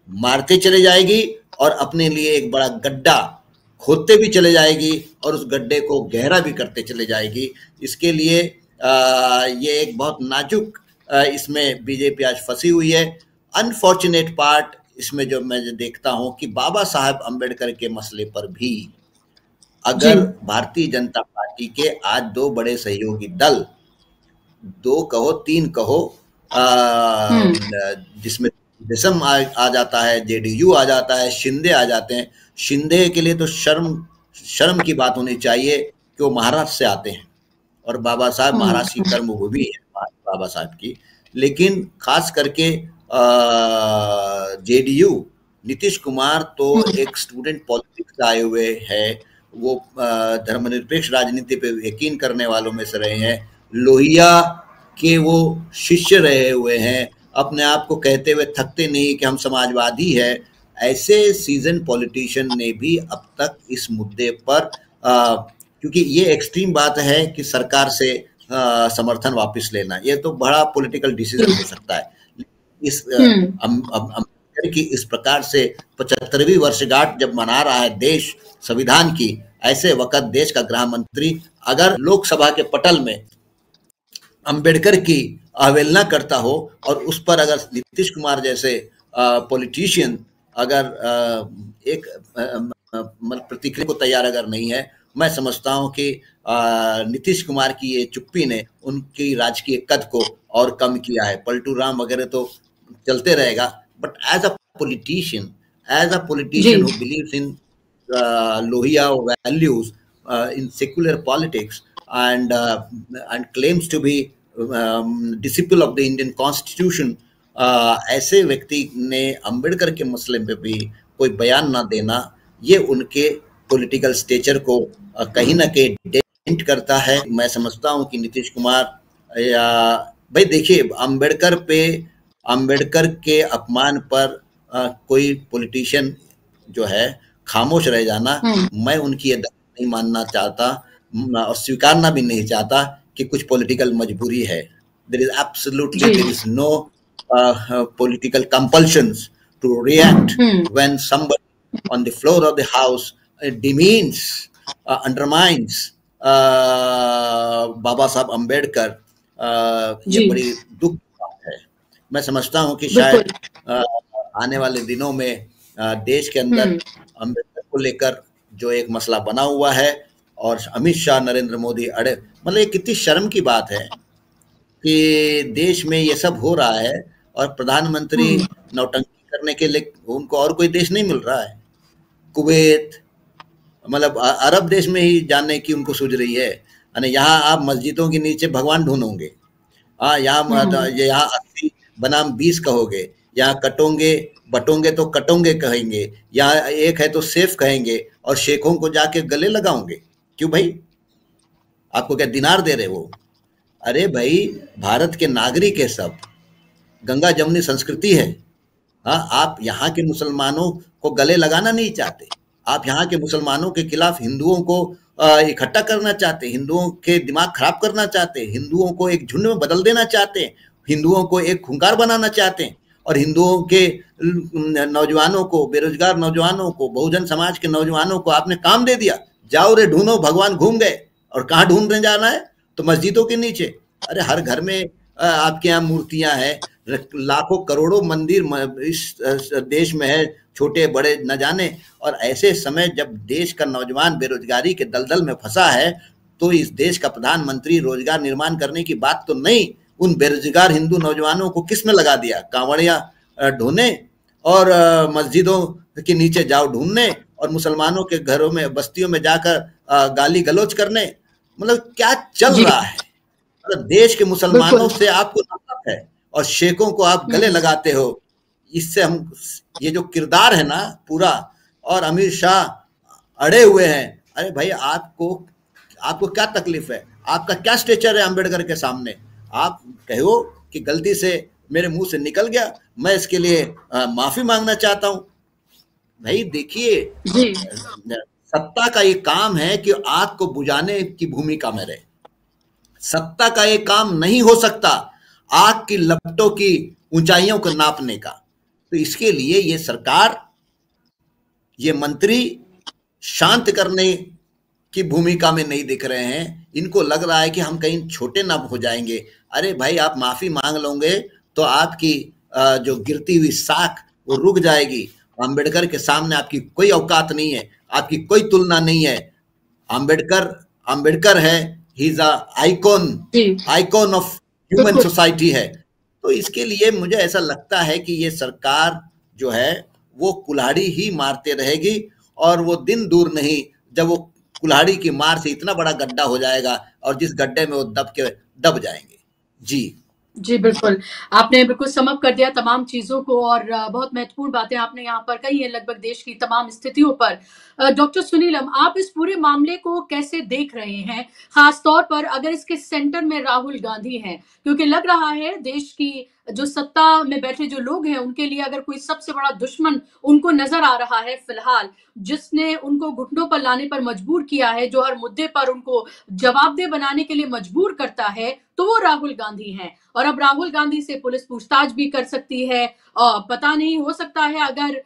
D: मारते चले जाएगी और अपने लिए एक बड़ा गड्ढा खोदते भी चले जाएगी और उस गड्ढे को गहरा भी करते चले जाएगी। इसके लिए ये एक बहुत नाजुक इसमें बीजेपी आज फंसी हुई है। अनफॉर्चुनेट पार्ट इसमें जो मैं देखता हूं कि बाबा साहब अम्बेडकर के मसले पर भी अगर भारतीय जनता पार्टी के आज दो बड़े सहयोगी दल, दो कहो तीन कहो, जिसमें दिसम आ जाता है, जेडीयू आ जाता है, शिंदे आ जाते हैं। शिंदे के लिए तो शर्म की बात होनी चाहिए कि वो महाराष्ट्र से आते हैं और बाबा साहब महाराष्ट्र की कर्मभूमि है बाबा साहब की। लेकिन खास करके जेडीयू, नीतीश कुमार तो एक स्टूडेंट पॉलिटिक्स से आए हुए हैं, वो धर्मनिरपेक्ष राजनीति पे यकीन करने वालों में से रहे हैं, लोहिया के वो शिष्य रहे हुए हैं, अपने आप को कहते हुए थकते नहीं कि हम समाजवादी है। ऐसे सीजन पॉलिटिशियन ने भी अब तक इस मुद्दे पर क्योंकि ये एक्सट्रीम बात है कि सरकार से समर्थन वापस लेना, ये तो बड़ा पॉलिटिकल डिसीजन हो सकता है। इस कि इस प्रकार से 75वीं वर्षगांठ जब मना रहा है देश संविधान की, ऐसे वक्त देश का गृह मंत्री अगर लोकसभा के पटल में अंबेडकर की अवहेलना करता हो और उस पर अगर नीतीश कुमार जैसे पॉलिटिशियन अगर एक प्रतिक्रिया को तैयार अगर नहीं है, मैं समझता हूं कि नीतीश कुमार की ये चुप्पी ने उनकी राजकीय कद को और कम किया है। पलटू राम वगैरह तो चलते रहेगा, but as a politician who believes in Lohia values in secular politics and claims to be disciple of the Indian Constitution, ऐसे व्यक्ति ने अंबेडकर के मसले पे भी कोई बयान ना देना, ये उनके पॉलिटिकल स्टेचर को कहीं ना कहीं डेंट करता है। मैं समझता हूँ कि नीतीश कुमार या भाई देखिए, अंबेडकर के अपमान पर कोई पॉलिटिशियन जो है खामोश रह जाना, मैं उनकी ये नहीं मानना चाहता और स्वीकारना भी नहीं चाहता कि कुछ पॉलिटिकल मजबूरी है। There is no political compulsions to react when somebody on the floor of the house demeans, undermines बाबा साहब अम्बेडकर। ये बड़ी दुख की बात है। मैं समझता हूँ कि शायद आने वाले दिनों में देश के अंदर अम्बेडकर को लेकर जो एक मसला बना हुआ है और अमित शाह, नरेंद्र मोदी अड़े, मतलब ये कितनी शर्म की बात है कि देश में ये सब हो रहा है और प्रधानमंत्री नौटंकी करने के लिए उनको और कोई देश नहीं मिल रहा है। कुवैत, मतलब अरब देश में ही जाने की उनको सूझ रही है। यहाँ आप मस्जिदों के नीचे भगवान ढूंढोगे, यहाँ 80 बनाम 20 कहोगे, यहाँ कटोंगे बटोंगे तो कटोंगे कहेंगे, यहाँ एक है तो सेफ कहेंगे और शेखों को जाके गले लगाओगे। क्यों भाई? आपको क्या दिनार दे रहे वो? अरे भाई, भारत के नागरिक है सब, गंगा जमुनी संस्कृति है। आप यहाँ के मुसलमानों को गले लगाना नहीं चाहते, आप यहाँ के मुसलमानों के खिलाफ हिंदुओं को इकट्ठा करना चाहते, हिंदुओं के दिमाग खराब करना चाहते, हिंदुओं को एक झुंड में बदल देना चाहते, हिंदुओं को एक खूंखार बनाना चाहते हैं और हिंदुओं के नौजवानों को, बेरोजगार नौजवानों को, बहुजन समाज के नौजवानों को आपने काम दे दिया, जाओ रे ढूंढो, भगवान घूम गए। और कहाँ ढूंढने जाना है? तो मस्जिदों के नीचे। अरे हर घर में आपके यहाँ मूर्तियां हैं, लाखों करोड़ों मंदिर इस देश में है, छोटे बड़े न जाने। और ऐसे समय जब देश का नौजवान बेरोजगारी के दलदल में फंसा है, तो इस देश का प्रधानमंत्री रोजगार निर्माण करने की बात तो नहीं, उन बेरोजगार हिंदू नौजवानों को किसमें लगा दिया? कांवड़िया ढूंढने और मस्जिदों के नीचे जाओ ढूंढने और मुसलमानों के घरों में बस्तियों में जाकर गाली गलौज करने। मतलब क्या चल रहा है? मतलब देश के मुसलमानों से आपको नफरत है और शेखों को आप गले लगाते हो। इससे हम ये जो किरदार है ना पूरा, और अमित शाह अड़े हुए हैं। अरे भाई आपको क्या तकलीफ है? आपका क्या स्टेचर है अम्बेडकर के सामने? आप कहो कि गलती से मेरे मुंह से निकल गया, मैं इसके लिए माफी मांगना चाहता हूं। भाई देखिए, सत्ता का ये काम है कि आग को बुझाने की भूमिका में रहे। सत्ता का ये काम नहीं हो सकता आग की लपटों की ऊंचाइयों को नापने का। तो इसके लिए ये सरकार, ये मंत्री शांत करने की भूमिका में नहीं दिख रहे हैं। इनको लग रहा है कि हम कहीं छोटे ना हो जाएंगे। अरे भाई, आप माफी मांग लोगे तो आपकी जो गिरती हुई साख वो रुक जाएगी। अंबेडकर के सामने आपकी कोई औकात नहीं है, आपकी कोई तुलना नहीं है। अंबेडकर है, he is icon of human society है। तो इसके लिए मुझे ऐसा लगता है कि ये सरकार जो है वो कुल्हाड़ी ही मारते रहेगी, और वो दिन दूर नहीं जब वो कुल्हाड़ी की मार से इतना बड़ा गड्ढा हो जाएगा और जिस गड्ढे में वो दब जाएंगे।
A: जी बिल्कुल, आपने बिल्कुल सम अप कर दिया तमाम चीज़ों को, और बहुत महत्वपूर्ण बातें आपने यहाँ पर कही हैं लगभग देश की तमाम स्थितियों पर। डॉक्टर सुनीलम, आप इस पूरे मामले को कैसे देख रहे हैं? खास तौर पर अगर इसके सेंटर में राहुल गांधी हैं, क्योंकि लग रहा है देश की जो सत्ता में बैठे जो लोग हैं उनके लिए अगर कोई सबसे बड़ा दुश्मन उनको नजर आ रहा है फिलहाल, जिसने उनको घुटनों पर लाने पर मजबूर किया है, जो हर मुद्दे पर उनको जवाबदेह बनाने के लिए मजबूर करता है, तो वो राहुल गांधी हैं। और अब राहुल गांधी से पुलिस पूछताछ भी कर सकती है। पता नहीं, हो सकता है अगर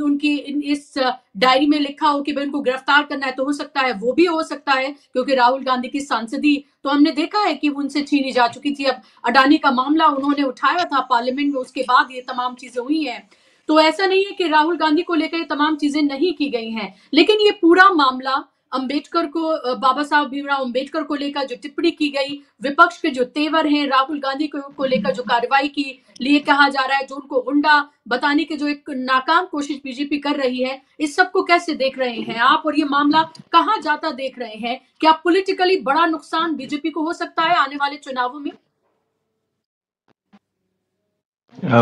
A: उनकी इस डायरी में लिखा हो कि भाई उनको गिरफ्तार करना है, तो हो सकता है वो भी हो सकता है, क्योंकि राहुल गांधी की सांसदी तो हमने देखा है कि उनसे छीनी जा चुकी थी। अब अडानी का मामला उन्होंने उठाया था पार्लियामेंट में, उसके बाद ये तमाम चीजें हुई हैं। तो ऐसा नहीं है कि राहुल गांधी को लेकर ये तमाम चीजें नहीं की गई हैं, लेकिन ये पूरा मामला अंबेडकर को, बाबा साहब भीमराव अंबेडकर को लेकर जो टिप्पणी की गई, विपक्ष के जो तेवर हैं, राहुल गांधी को लेकर जो कार्रवाई की लिए कहा जा रहा है, जो उनको गुंडा बताने की जो एक नाकाम कोशिश बीजेपी कर रही है, इस सब को कैसे देख रहे हैं आप? और ये मामला कहाँ जाता देख रहे हैं? क्या पॉलिटिकली बड़ा नुकसान बीजेपी को हो सकता है आने वाले चुनावों में?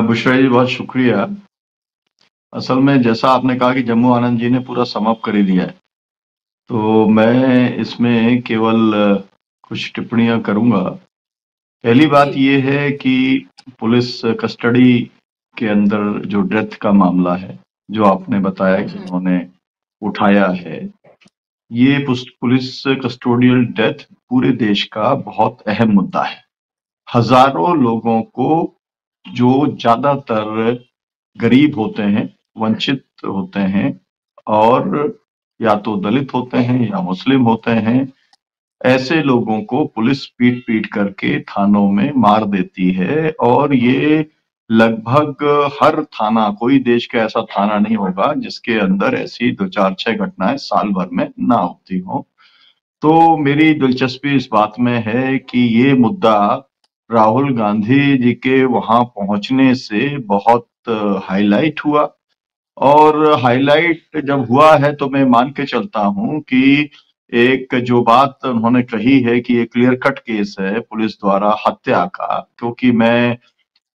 E: बुशरा जी, बहुत शुक्रिया। असल में जैसा आपने कहा कि जम्मू आनंद जी ने पूरा समअप कर ही दिया है, तो मैं इसमें केवल कुछ टिप्पणियां करूंगा। पहली बात ये है कि पुलिस कस्टडी के अंदर जो डेथ का मामला है, जो आपने बताया कि उन्होंने उठाया है, ये पुलिस कस्टोडियल डेथ पूरे देश का बहुत अहम मुद्दा है। हजारों लोगों को, जो ज्यादातर गरीब होते हैं, वंचित होते हैं, और या तो दलित होते हैं या मुस्लिम होते हैं, ऐसे लोगों को पुलिस पीट पीट करके थानों में मार देती है। और ये लगभग हर थाना, कोई देश का ऐसा थाना नहीं होगा जिसके अंदर ऐसी 2, 4, 6 घटनाएं साल भर में ना होती हो। तो मेरी दिलचस्पी इस बात में है कि ये मुद्दा राहुल गांधी जी के वहां पहुंचने से बहुत हाईलाइट हुआ, और हाईलाइट जब हुआ है तो मैं मान के चलता हूं कि एक जो बात उन्होंने कही है कि ये क्लियर कट केस है पुलिस द्वारा हत्या का, क्योंकि मैं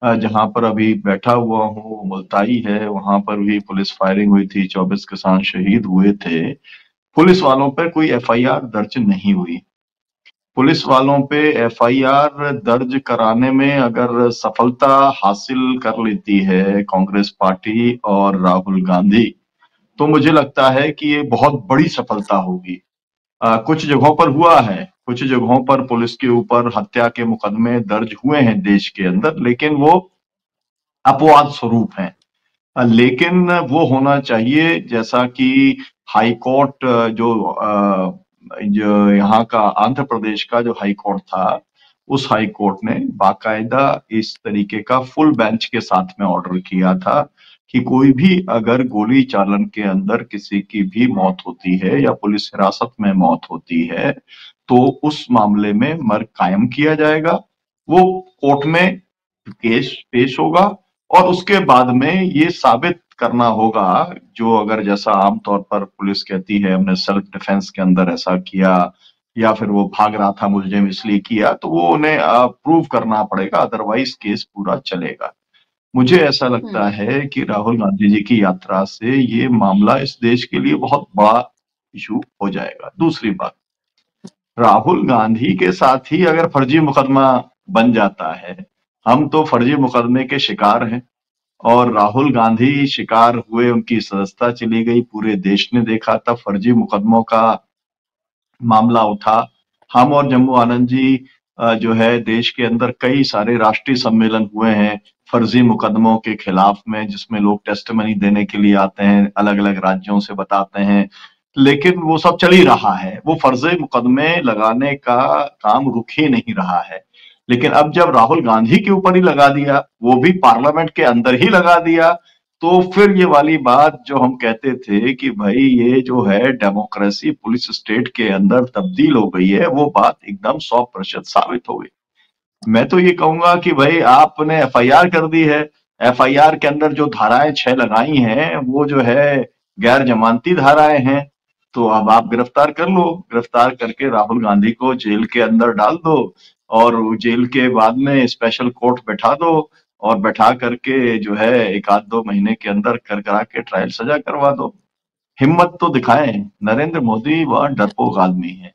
E: जहां पर अभी बैठा हुआ हूँ मुल्ताई है, वहां पर भी पुलिस फायरिंग हुई थी, 24 किसान शहीद हुए थे। पुलिस वालों पर कोई एफआईआर दर्ज नहीं हुई। पुलिस वालों पे एफआईआर दर्ज कराने में अगर सफलता हासिल कर लेती है कांग्रेस पार्टी और राहुल गांधी, तो मुझे लगता है कि ये बहुत बड़ी सफलता होगी। कुछ जगहों पर हुआ है, कुछ जगहों पर पुलिस के ऊपर हत्या के मुकदमे दर्ज हुए हैं देश के अंदर, लेकिन वो अपवाद स्वरूप हैं। लेकिन वो होना चाहिए जैसा कि हाई कोर्ट, जो यहाँ का आंध्र प्रदेश का जो हाई कोर्ट था, उस हाई कोर्ट ने बाकायदा इस तरीके का फुल बेंच के साथ में ऑर्डर किया था कि कोई भी अगर गोली चालन के अंदर किसी की भी मौत होती है या पुलिस हिरासत में मौत होती है तो उस मामले में मर्ग कायम किया जाएगा। वो कोर्ट में केस पेश होगा और उसके बाद में ये साबित करना होगा, जो अगर जैसा आमतौर पर पुलिस कहती है हमने सेल्फ डिफेंस के अंदर ऐसा किया या फिर वो भाग रहा था मुलजिम इसलिए किया, तो वो उन्हें प्रूव करना पड़ेगा, अदरवाइज केस पूरा चलेगा। मुझे ऐसा लगता है कि राहुल गांधी जी की यात्रा से ये मामला इस देश के लिए बहुत बड़ा इशू हो जाएगा। दूसरी बात, राहुल गांधी के साथ ही अगर फर्जी मुकदमा बन जाता है, हम तो फर्जी मुकदमे के शिकार हैं और राहुल गांधी शिकार हुए, उनकी सदस्यता चली गई, पूरे देश ने देखा, तब फर्जी मुकदमों का मामला उठा। हम और जम्मू आनंद जी जो है देश के अंदर कई सारे राष्ट्रीय सम्मेलन हुए हैं फर्जी मुकदमों के खिलाफ में, जिसमें लोग टेस्टिमनी देने के लिए आते हैं, अलग अलग राज्यों से बताते हैं, लेकिन वो सब चल ही रहा है। वो फर्जी मुकदमे लगाने का काम रुक ही नहीं रहा है। लेकिन अब जब राहुल गांधी के ऊपर ही लगा दिया, वो भी पार्लियामेंट के अंदर ही लगा दिया, तो फिर ये वाली बात जो हम कहते थे कि भाई ये जो है डेमोक्रेसी पुलिस स्टेट के अंदर तब्दील हो गई है, वो बात एकदम 100% साबित हो गई। मैं तो ये कहूंगा कि भाई आपने एफआईआर कर दी है, एफआईआर के अंदर जो धाराएं 6 लगाई हैं वो जो है गैर जमानती धाराएं हैं, तो अब आप गिरफ्तार कर लो, गिरफ्तार करके राहुल गांधी को जेल के अंदर डाल दो और जेल के बाद में स्पेशल कोर्ट बैठा दो और बैठा करके जो है 1-2 महीने के अंदर कर करा के ट्रायल सजा करवा दो। हिम्मत तो दिखाएं। नरेंद्र मोदी वह डरपोक आदमी है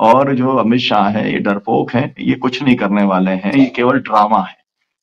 E: और जो अमित शाह है ये डरपोक हैं, ये कुछ नहीं करने वाले हैं, ये केवल ड्रामा है।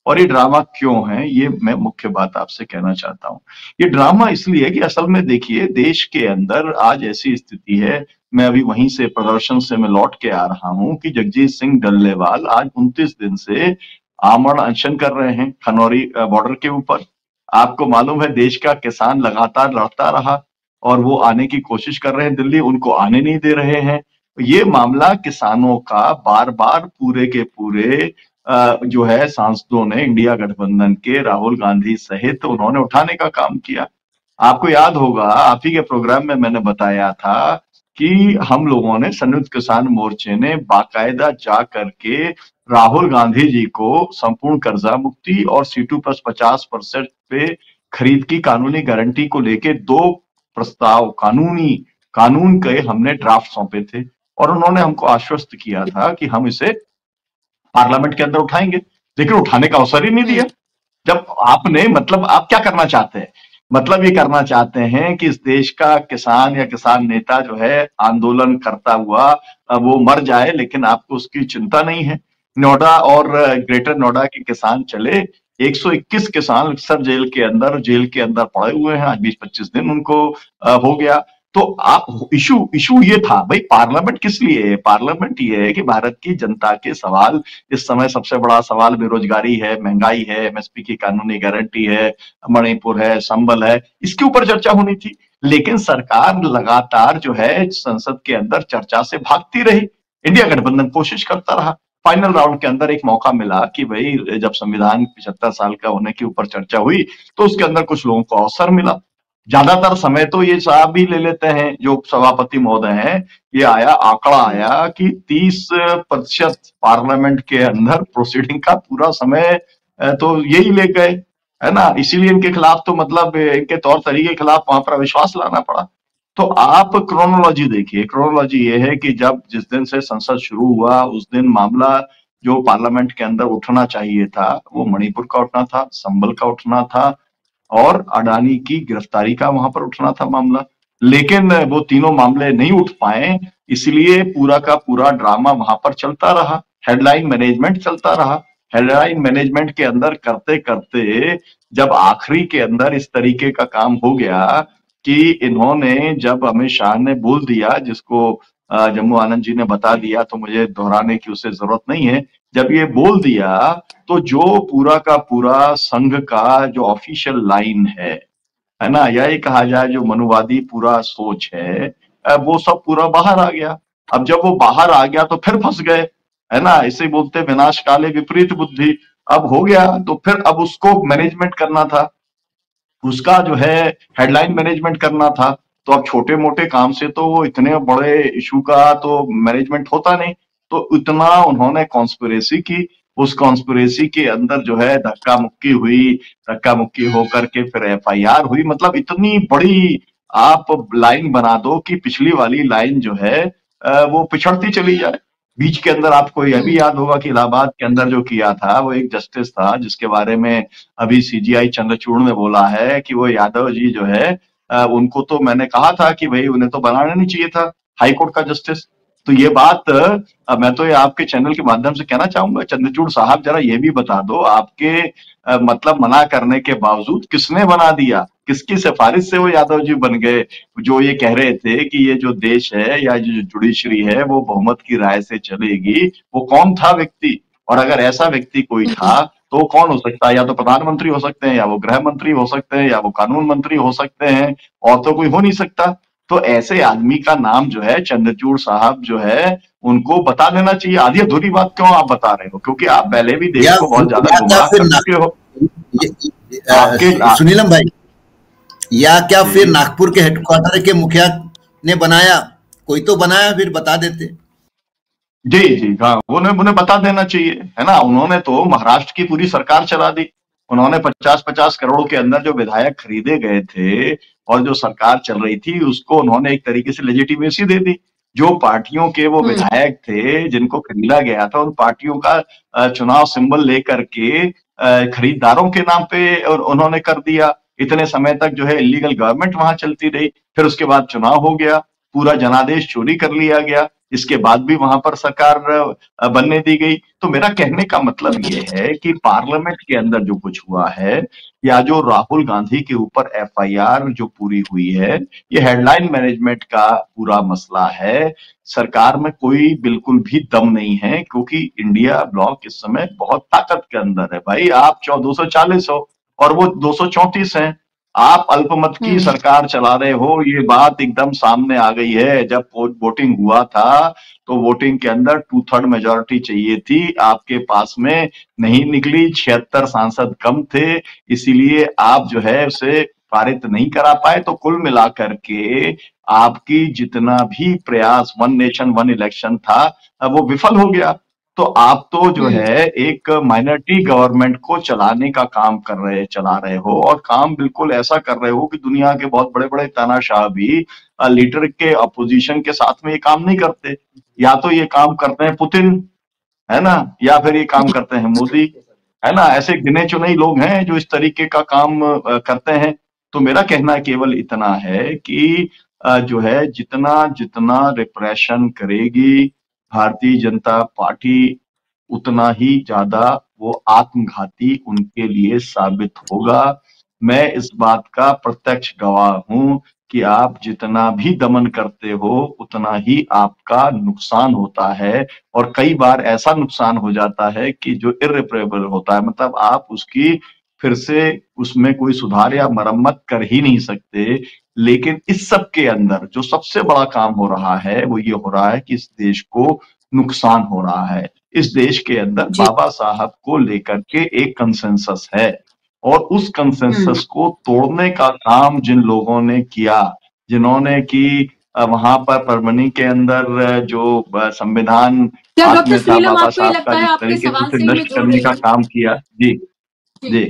E: और ये ड्रामा क्यों है, ये मैं मुख्य बात आपसे कहना चाहता हूँ। ये ड्रामा इसलिए है कि असल में देखिए देश के अंदर आज ऐसी स्थिति है, मैं अभी वहीं से प्रदर्शन से मैं लौट के आ रहा हूँ कि जगजीत सिंह डल्लेवाल आज 29 दिन से आमरण अनशन कर रहे हैं खनौरी बॉर्डर के ऊपर। आपको मालूम है देश का किसान लगातार लड़ता रहा और वो आने की कोशिश कर रहे हैं दिल्ली, उनको आने नहीं दे रहे हैं। ये मामला किसानों का बार बार पूरे के पूरे जो है सांसदों ने इंडिया गठबंधन के राहुल गांधी सहित उन्होंने उठाने का काम किया। आपको याद होगा आप ही के प्रोग्राम में मैंने बताया था कि हम लोगों ने संयुक्त किसान मोर्चे ने बाकायदा जा करके राहुल गांधी जी को संपूर्ण कर्जा मुक्ति और C2+50% पे खरीद की कानूनी गारंटी को लेके 2 प्रस्ताव कानून के हमने ड्राफ्ट सौंपे थे और उन्होंने हमको आश्वस्त किया था कि हम इसे पार्लियामेंट के अंदर उठाएंगे, लेकिन उठाने का अवसर ही नहीं दिया। जब आपने मतलब आप क्या करना चाहते हैं, मतलब ये करना चाहते हैं कि इस देश का किसान या किसान नेता जो है आंदोलन करता हुआ वो मर जाए, लेकिन आपको उसकी चिंता नहीं है। नोएडा और ग्रेटर नोएडा के किसान चले, 121 किसान सर जेल के अंदर पड़े हुए हैं, आज 20-25 दिन उनको हो गया। तो आप इशू ये था भाई पार्लियामेंट किस लिए है, पार्लियामेंट ये है कि भारत की जनता के सवाल, इस समय सबसे बड़ा सवाल बेरोजगारी है, महंगाई है, एमएसपी की कानूनी गारंटी है, मणिपुर है, संबल है, इसके ऊपर चर्चा होनी थी। लेकिन सरकार लगातार जो है संसद के अंदर चर्चा से भागती रही, इंडिया गठबंधन कोशिश करता रहा। फाइनल राउंड के अंदर एक मौका मिला कि भाई जब संविधान 75 साल का होने के ऊपर चर्चा हुई तो उसके अंदर कुछ लोगों को अवसर मिला। ज्यादातर समय तो ये साहब भी ले लेते हैं जो सभापति महोदय हैं, ये आंकड़ा आया कि 30% पार्लियामेंट के अंदर प्रोसीडिंग का पूरा समय तो यही ले गए, है ना। इसीलिए इनके खिलाफ तो मतलब इनके तौर तरीके के खिलाफ वहां पर अविश्वास लाना पड़ा। तो आप क्रोनोलॉजी देखिए, क्रोनोलॉजी ये है कि जब जिस दिन से संसद शुरू हुआ उस दिन मामला जो पार्लियामेंट के अंदर उठना चाहिए था वो मणिपुर का उठना था, संबल का उठना था और अडानी की गिरफ्तारी का वहां पर उठना था मामला, लेकिन वो तीनों मामले नहीं उठ पाए, इसलिए पूरा का पूरा ड्रामा वहां पर चलता रहा, हेडलाइन मैनेजमेंट चलता रहा। हेडलाइन मैनेजमेंट के अंदर करते करते जब आखिरी के अंदर इस तरीके का काम हो गया कि इन्होंने जब अमित शाह ने बोल दिया, जिसको जम्मू आनंद जी ने बता दिया तो मुझे दोहराने की उससे जरूरत नहीं है, जब ये बोल दिया तो जो पूरा का पूरा संघ का जो ऑफिशियल लाइन है ना, या ये कहा जाए जो मनुवादी पूरा सोच है, वो सब पूरा बाहर आ गया। अब जब वो बाहर आ गया तो फिर फंस गए है ना, इसे बोलते विनाश काले विपरीत बुद्धि। अब हो गया तो फिर अब उसको मैनेजमेंट करना था, उसका जो है हेडलाइन मैनेजमेंट करना था। तो अब छोटे मोटे काम से तो वो इतने बड़े इशू का तो मैनेजमेंट होता नहीं। तो इतना उन्होंने कॉन्स्पिरेसी की, उस कॉन्स्पिरेसी के अंदर जो है धक्का मुक्की हुई, धक्का मुक्की होकर के फिर एफआईआर हुई। मतलब इतनी बड़ी आप लाइन बना दो कि पिछली वाली लाइन जो है वो पिछड़ती चली जाए। बीच के अंदर आपको यह भी याद होगा कि इलाहाबाद के अंदर जो किया था, वो एक जस्टिस था जिसके बारे में अभी सीजीआई चंद्रचूड़ में बोला है कि वो यादव जी जो है उनको तो मैंने कहा था कि भाई उन्हें तो बनाना नहीं चाहिए था हाईकोर्ट का जस्टिस। तो ये बात मैं तो ये आपके चैनल के माध्यम से कहना चाहूंगा, चंद्रचूड़ साहब जरा ये भी बता दो, आपके मतलब मना करने के बावजूद किसने बना दिया, किसकी सिफारिश से वो यादव जी बन गए, जो ये कह रहे थे कि ये जो देश है या जो जुडिशरी है वो बहुमत की राय से चलेगी। वो कौन था व्यक्ति? और अगर ऐसा व्यक्ति कोई था तो वो कौन हो सकता है? या तो प्रधानमंत्री हो सकते हैं, या वो गृह मंत्री हो सकते हैं, या वो कानून मंत्री हो सकते हैं, और तो कोई हो नहीं सकता। तो ऐसे आदमी का नाम जो है चंद्रचूड़ साहब जो है उनको बता देना चाहिए। आधी अधूरी बात क्यों आप बता रहे हो? क्योंकि आप पहले भी देश को बहुत ज्यादा गुमराह कर चुके हो।
D: सुनीलम भाई, या क्या फिर नागपुर के हेडक्वार्टर के मुखिया ने बनाया? कोई तो बनाया, फिर बता देते।
E: जी जी हाँ, उन्हें बता देना चाहिए, है ना। उन्होंने तो महाराष्ट्र की पूरी सरकार चला दी। उन्होंने 50-50 करोड़ के अंदर जो विधायक खरीदे गए थे और जो सरकार चल रही थी उसको उन्होंने एक तरीके से लेजिटिमेसी दे दी। जो पार्टियों के वो विधायक थे जिनको खरीदा गया था, उन पार्टियों का चुनाव सिंबल लेकर के खरीदारों के नाम पे और उन्होंने कर दिया। इतने समय तक जो है इलीगल गवर्नमेंट वहां चलती रही। फिर उसके बाद चुनाव हो गया, पूरा जनादेश चोरी कर लिया गया, इसके बाद भी वहां पर सरकार बनने दी गई। तो मेरा कहने का मतलब ये है कि पार्लियामेंट के अंदर जो कुछ हुआ है, या जो राहुल गांधी के ऊपर एफआईआर जो पूरी हुई है, ये हेडलाइन मैनेजमेंट का पूरा मसला है। सरकार में कोई बिल्कुल भी दम नहीं है, क्योंकि इंडिया ब्लॉक इस समय बहुत ताकत के अंदर है। भाई आप 240 हो और वो 234 हैं। आप अल्पमत की सरकार चला रहे हो, ये बात एकदम सामने आ गई है। जब वोटिंग हुआ था तो वोटिंग के अंदर 2/3 मेजोरिटी चाहिए थी, आपके पास में नहीं निकली। 76 सांसद कम थे, इसीलिए आप जो है उसे पारित नहीं करा पाए। तो कुल मिलाकर के आपकी जितना भी प्रयास वन नेशन वन इलेक्शन था वो विफल हो गया। तो आप तो जो है एक माइनॉरिटी गवर्नमेंट को चलाने का काम चला रहे हो, और काम बिल्कुल ऐसा कर रहे हो कि दुनिया के बहुत बड़े बड़े तानाशाह भी लीडर के अपोजिशन के साथ में ये काम नहीं करते। या तो ये काम करते हैं पुतिन, है ना, या फिर ये काम करते हैं मोदी, है ना। ऐसे गिने चुने ही लोग हैं जो इस तरीके का काम करते हैं। तो मेरा कहना केवल इतना है कि जो है जितना जितना रिप्रेशन करेगी भारतीय जनता पार्टी, उतना ही ज्यादा वो आत्मघाती उनके लिए साबित होगा। मैं इस बात का प्रत्यक्ष गवाह हूं कि आप जितना भी दमन करते हो उतना ही आपका नुकसान होता है, और कई बार ऐसा नुकसान हो जाता है कि जो इर्रिपेरेबल होता है, मतलब आप उसकी फिर से उसमें कोई सुधार या मरम्मत कर ही नहीं सकते। लेकिन इस सब के अंदर जो सबसे बड़ा काम हो रहा है वो ये हो रहा है कि इस देश को नुकसान हो रहा है। इस देश के अंदर बाबा साहब को लेकर के एक कंसेंसस है, और उस कंसेंसस को तोड़ने का काम जिन लोगों ने किया, जिन्होंने की वहां पर परभनी के अंदर जो संविधान हाथ में था बाबा साहब का, जिस तरीके से उसे नष्ट करने का काम किया। जी जी,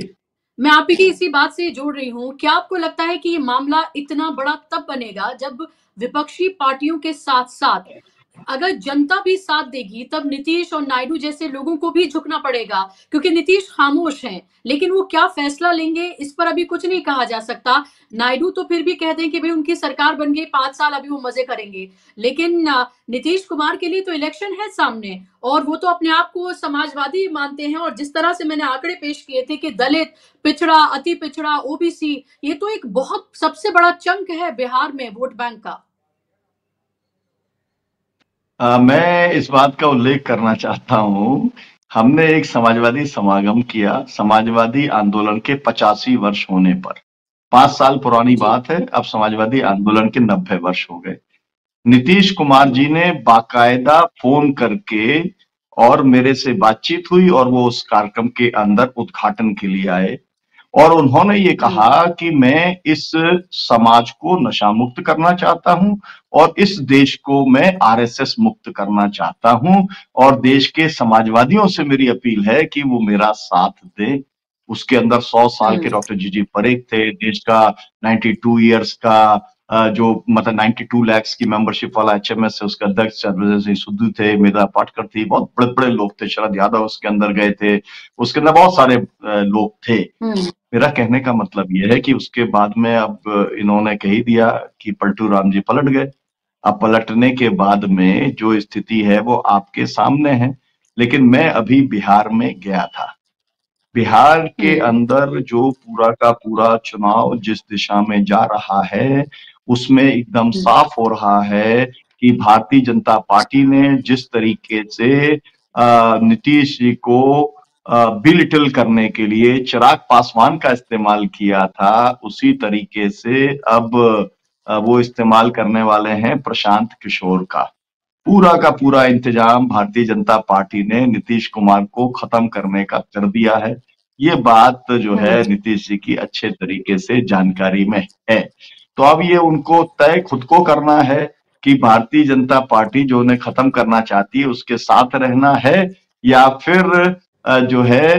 A: मैं आप ही की इसी बात से जोड़ रही हूँ। क्या आपको लगता है कि ये मामला इतना बड़ा तब बनेगा जब विपक्षी पार्टियों के साथ साथ अगर जनता भी साथ देगी, तब नीतीश और नायडू जैसे लोगों को भी झुकना पड़ेगा? क्योंकि नीतीश खामोश हैं, लेकिन वो क्या फैसला लेंगे इस पर अभी कुछ नहीं कहा जा सकता। नायडू तो फिर भी कहते हैं कि भाई उनकी सरकार बन गई, 5 साल अभी वो मजे करेंगे, लेकिन नीतीश कुमार के लिए तो इलेक्शन है सामने, और वो तो अपने आप को समाजवादी मानते हैं। और जिस तरह से मैंने आंकड़े पेश किए थे कि दलित, पिछड़ा, अति पिछड़ा, ओबीसी, ये तो एक बहुत सबसे बड़ा चंक है बिहार में वोट बैंक का।
E: मैं इस बात का उल्लेख करना चाहता हूं, हमने एक समाजवादी समागम किया समाजवादी आंदोलन के 85 वर्ष होने पर। 5 साल पुरानी बात है, अब समाजवादी आंदोलन के 90 वर्ष हो गए। नीतीश कुमार जी ने बाकायदा फोन करके और मेरे से बातचीत हुई और वो उस कार्यक्रम के अंदर उद्घाटन के लिए आए और उन्होंने ये कहा कि मैं इस समाज को नशा मुक्त करना चाहता हूं और इस देश को मैं आरएसएस मुक्त करना चाहता हूं और देश के समाजवादियों से मेरी अपील है कि वो मेरा साथ दें। उसके अंदर 100 साल के डॉक्टर जीजी परेख थे, देश का 92 इयर्स का जो मतलब 92 lakhs की मेंबरशिप वाला एचएमएस है, उसके अध्यक्ष चंद्रशेखर सिंह सुद्धू थे, मेधा पाटकर थी, बहुत बड़े बड़े लोग थे, शरद यादव उसके अंदर गए थे, उसके अंदर बहुत सारे लोग थे। मेरा कहने का मतलब यह है कि उसके बाद में अब इन्होंने कह ही दिया कि पलटू राम जी पलट गए। अब पलटने के बाद में जो स्थिति है वो आपके सामने है, लेकिन मैं अभी बिहार में गया था। बिहार के अंदर जो पूरा का पूरा चुनाव जिस दिशा में जा रहा है, उसमें एकदम साफ हो रहा है कि भारतीय जनता पार्टी ने जिस तरीके से नीतीश जी को बिलिटल करने के लिए चिराग पासवान का इस्तेमाल किया था, उसी तरीके से अब वो इस्तेमाल करने वाले हैं प्रशांत किशोर का। पूरा का पूरा इंतजाम भारतीय जनता पार्टी ने नीतीश कुमार को खत्म करने का कर दिया है। ये बात जो है नीतीश जी की अच्छे तरीके से जानकारी में है। तो अब ये उनको तय खुद को करना है कि भारतीय जनता पार्टी जो उन्हें खत्म करना चाहती है उसके साथ रहना है या फिर जो है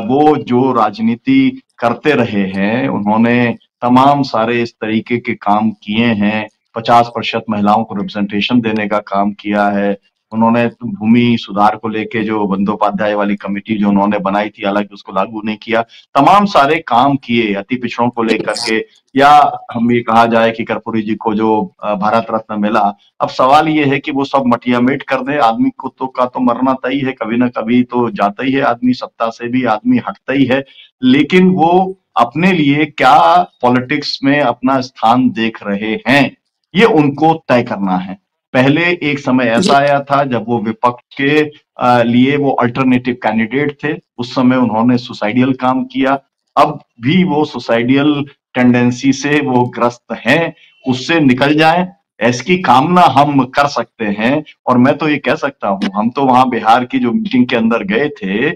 E: वो जो राजनीति करते रहे हैं, उन्होंने तमाम सारे इस तरीके के काम किए हैं, 50% महिलाओं को रिप्रेजेंटेशन देने का काम किया है। उन्होंने भूमि सुधार को लेके जो बंदोपाध्याय वाली कमेटी जो उन्होंने बनाई थी, हालांकि उसको लागू नहीं किया, तमाम सारे काम किए अति पिछड़ों को लेकर के, या हम ये कहा जाए कि कर्पूरी जी को जो भारत रत्न मिला। अब सवाल ये है कि वो सब मटियामेट कर दे। आदमी को तो मरना तय है, कभी ना कभी तो जाता ही है आदमी, सत्ता से भी आदमी हटता ही है, लेकिन वो अपने लिए क्या पॉलिटिक्स में अपना स्थान देख रहे हैं ये उनको तय करना है। पहले एक समय ऐसा आया था जब वो विपक्ष के लिए वो अल्टरनेटिव कैंडिडेट थे, उस समय उन्होंने सुसाइडियल काम किया। अब भी वो सुसाइडियल टेंडेंसी से वो ग्रस्त हैं, उससे निकल जाएं, ऐसी कामना हम कर सकते हैं। और मैं तो ये कह सकता हूं, हम तो वहां बिहार की जो मीटिंग के अंदर गए थे,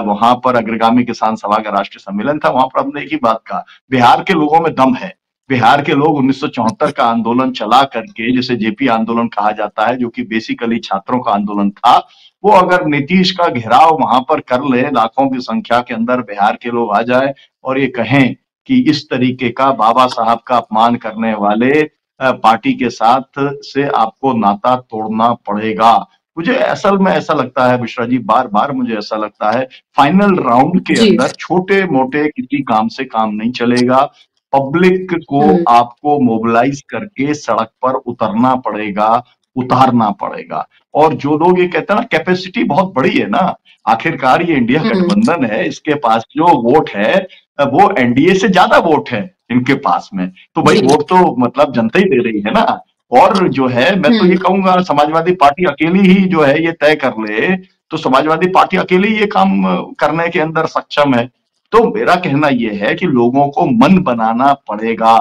E: वहां पर अग्रगामी किसान सभा का राष्ट्रीय सम्मेलन था, वहां पर हमने एक ही बात कहा, बिहार के लोगों में दम है। बिहार के लोग 1974 का आंदोलन चला करके, जिसे जेपी आंदोलन कहा जाता है, जो कि बेसिकली छात्रों का आंदोलन था, वो अगर नीतीश का घेराव वहां पर कर ले, लाखों की संख्या के अंदर बिहार के लोग आ जाए और ये कहें कि इस तरीके का बाबा साहब का अपमान करने वाले पार्टी के साथ से आपको नाता तोड़ना पड़ेगा। मुझे असल में ऐसा लगता है बुशरा जी, बार बार मुझे ऐसा लगता है, फाइनल राउंड के अंदर छोटे मोटे किसी काम से काम नहीं चलेगा। पब्लिक को आपको मोबिलाइज करके सड़क पर उतरना पड़ेगा, उतारना पड़ेगा। और जो लोग ये कहते हैं ना, कैपेसिटी बहुत बड़ी है ना, आखिरकार ये इंडिया गठबंधन है, इसके पास जो वोट है वो एनडीए से ज्यादा वोट है इनके पास में, तो भाई वोट तो मतलब जनता ही दे रही है ना। और जो है, मैं तो ये कहूंगा, समाजवादी पार्टी अकेली ही जो है ये तय कर ले, तो समाजवादी पार्टी अकेली ये काम करने के अंदर सक्षम है। तो मेरा कहना यह है कि लोगों को मन बनाना पड़ेगा।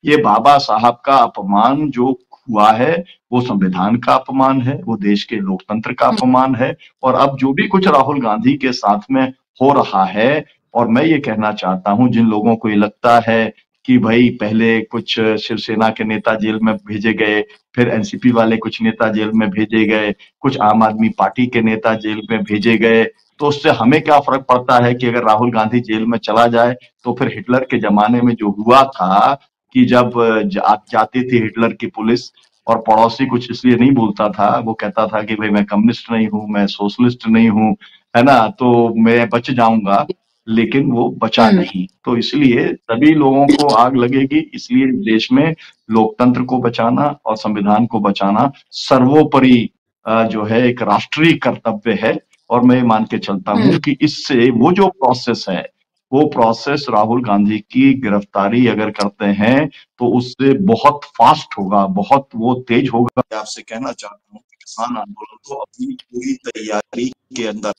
E: ये बाबा साहब का अपमान जो हुआ है वो संविधान का अपमान है, वो देश के लोकतंत्र का अपमान है। और अब जो भी कुछ राहुल गांधी के साथ में हो रहा है, और मैं ये कहना चाहता हूं, जिन लोगों को ये लगता है कि भाई पहले कुछ शिवसेना के नेता जेल में भेजे गए, फिर एनसीपी वाले कुछ नेता जेल में भेजे गए, कुछ आम आदमी पार्टी के नेता जेल में भेजे गए, तो उससे हमें क्या फर्क पड़ता है कि अगर राहुल गांधी जेल में चला जाए, तो फिर हिटलर के जमाने में जो हुआ था कि जब जाती थी हिटलर की पुलिस और पड़ोसी कुछ इसलिए नहीं बोलता था, वो कहता था कि भाई मैं कम्युनिस्ट नहीं हूं, मैं सोशलिस्ट नहीं हूं, है ना, तो मैं बच जाऊंगा, लेकिन वो बचा नहीं। तो इसलिए सभी लोगों को आग लगेगी। इसलिए देश में लोकतंत्र को बचाना और संविधान को बचाना सर्वोपरि जो है एक राष्ट्रीय कर्तव्य है। और मैं मान के चलता हूं कि इससे वो जो प्रोसेस है, वो प्रोसेस राहुल गांधी की गिरफ्तारी अगर करते हैं तो उससे बहुत फास्ट होगा, बहुत वो तेज होगा। आपसे कहना चाहता हूँ कि किसान आंदोलन को अपनी पूरी तैयारी के अंदर,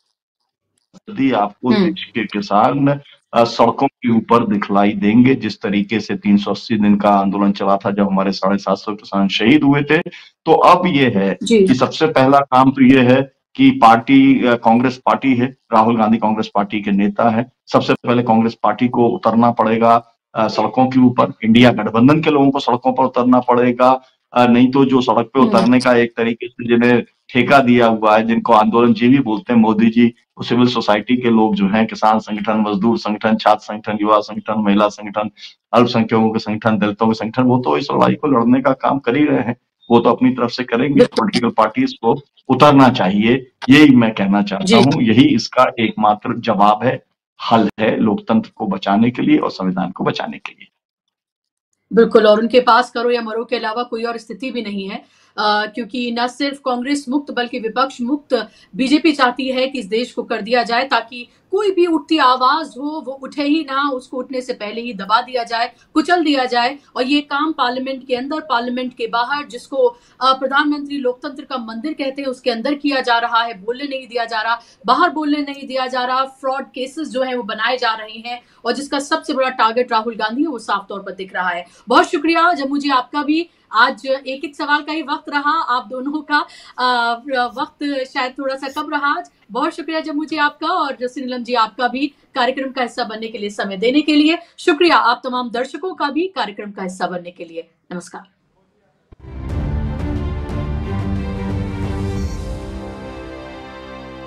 E: यदि आपको देश के किसान सड़कों के ऊपर दिखलाई देंगे, जिस तरीके से 380 दिन का आंदोलन चला था जब हमारे 750 किसान शहीद हुए थे, तो अब ये है कि सबसे पहला काम तो ये है कि पार्टी कांग्रेस पार्टी है, राहुल गांधी कांग्रेस पार्टी के नेता है। सबसे पहले कांग्रेस पार्टी को उतरना पड़ेगा सड़कों के ऊपर, इंडिया गठबंधन के लोगों को सड़कों पर उतरना पड़ेगा। नहीं तो जो सड़क पे उतरने का एक तरीके से जिन्हें ठेका दिया हुआ है, जिनको आंदोलनजीवी बोलते हैं मोदी जी, वो सिविल सोसाइटी के लोग जो हैं, किसान संगठन, मजदूर संगठन, छात्र संगठन, युवा संगठन, महिला संगठन, अल्पसंख्यकों के संगठन, दलितों के संगठन, वो तो इस लड़ाई को लड़ने का काम कर ही रहे हैं। वो तो अपनी तरफ से करेंगे। पॉलिटिकल पार्टीज को उतरना चाहिए, यही मैं कहना चाहता हूँ। यही इसका एकमात्र जवाब है, हल है लोकतंत्र को बचाने के लिए और संविधान को बचाने के लिए।
A: बिल्कुल, और उनके पास करो या मरो के अलावा कोई और स्थिति भी नहीं है, क्योंकि न सिर्फ कांग्रेस मुक्त बल्कि विपक्ष मुक्त बीजेपी चाहती है कि इस देश को कर दिया जाए, ताकि कोई भी उठती आवाज हो वो उठे ही ना, उसको उठने से पहले ही दबा दिया जाए, कुचल दिया जाए। और ये काम पार्लियामेंट के अंदर, पार्लियामेंट के बाहर, जिसको प्रधानमंत्री लोकतंत्र का मंदिर कहते हैं, उसके अंदर किया जा रहा है। बोलने नहीं दिया जा रहा, बाहर बोलने नहीं दिया जा रहा, फ्रॉड केसेस जो है वो बनाए जा रहे हैं, और जिसका सबसे बड़ा टारगेट राहुल गांधी है, वो साफ तौर पर दिख रहा है। बहुत शुक्रिया जम्मू जी आपका भी। आज एक एक सवाल का ही वक्त रहा, आप दोनों का वक्त शायद थोड़ा सा कम रहा आज। बहुत शुक्रिया जम्मू जी आपका, और जसी नीलम जी आपका भी कार्यक्रम का हिस्सा बनने के लिए, समय देने के लिए शुक्रिया। आप तमाम दर्शकों का भी कार्यक्रम का हिस्सा बनने के लिए नमस्कार।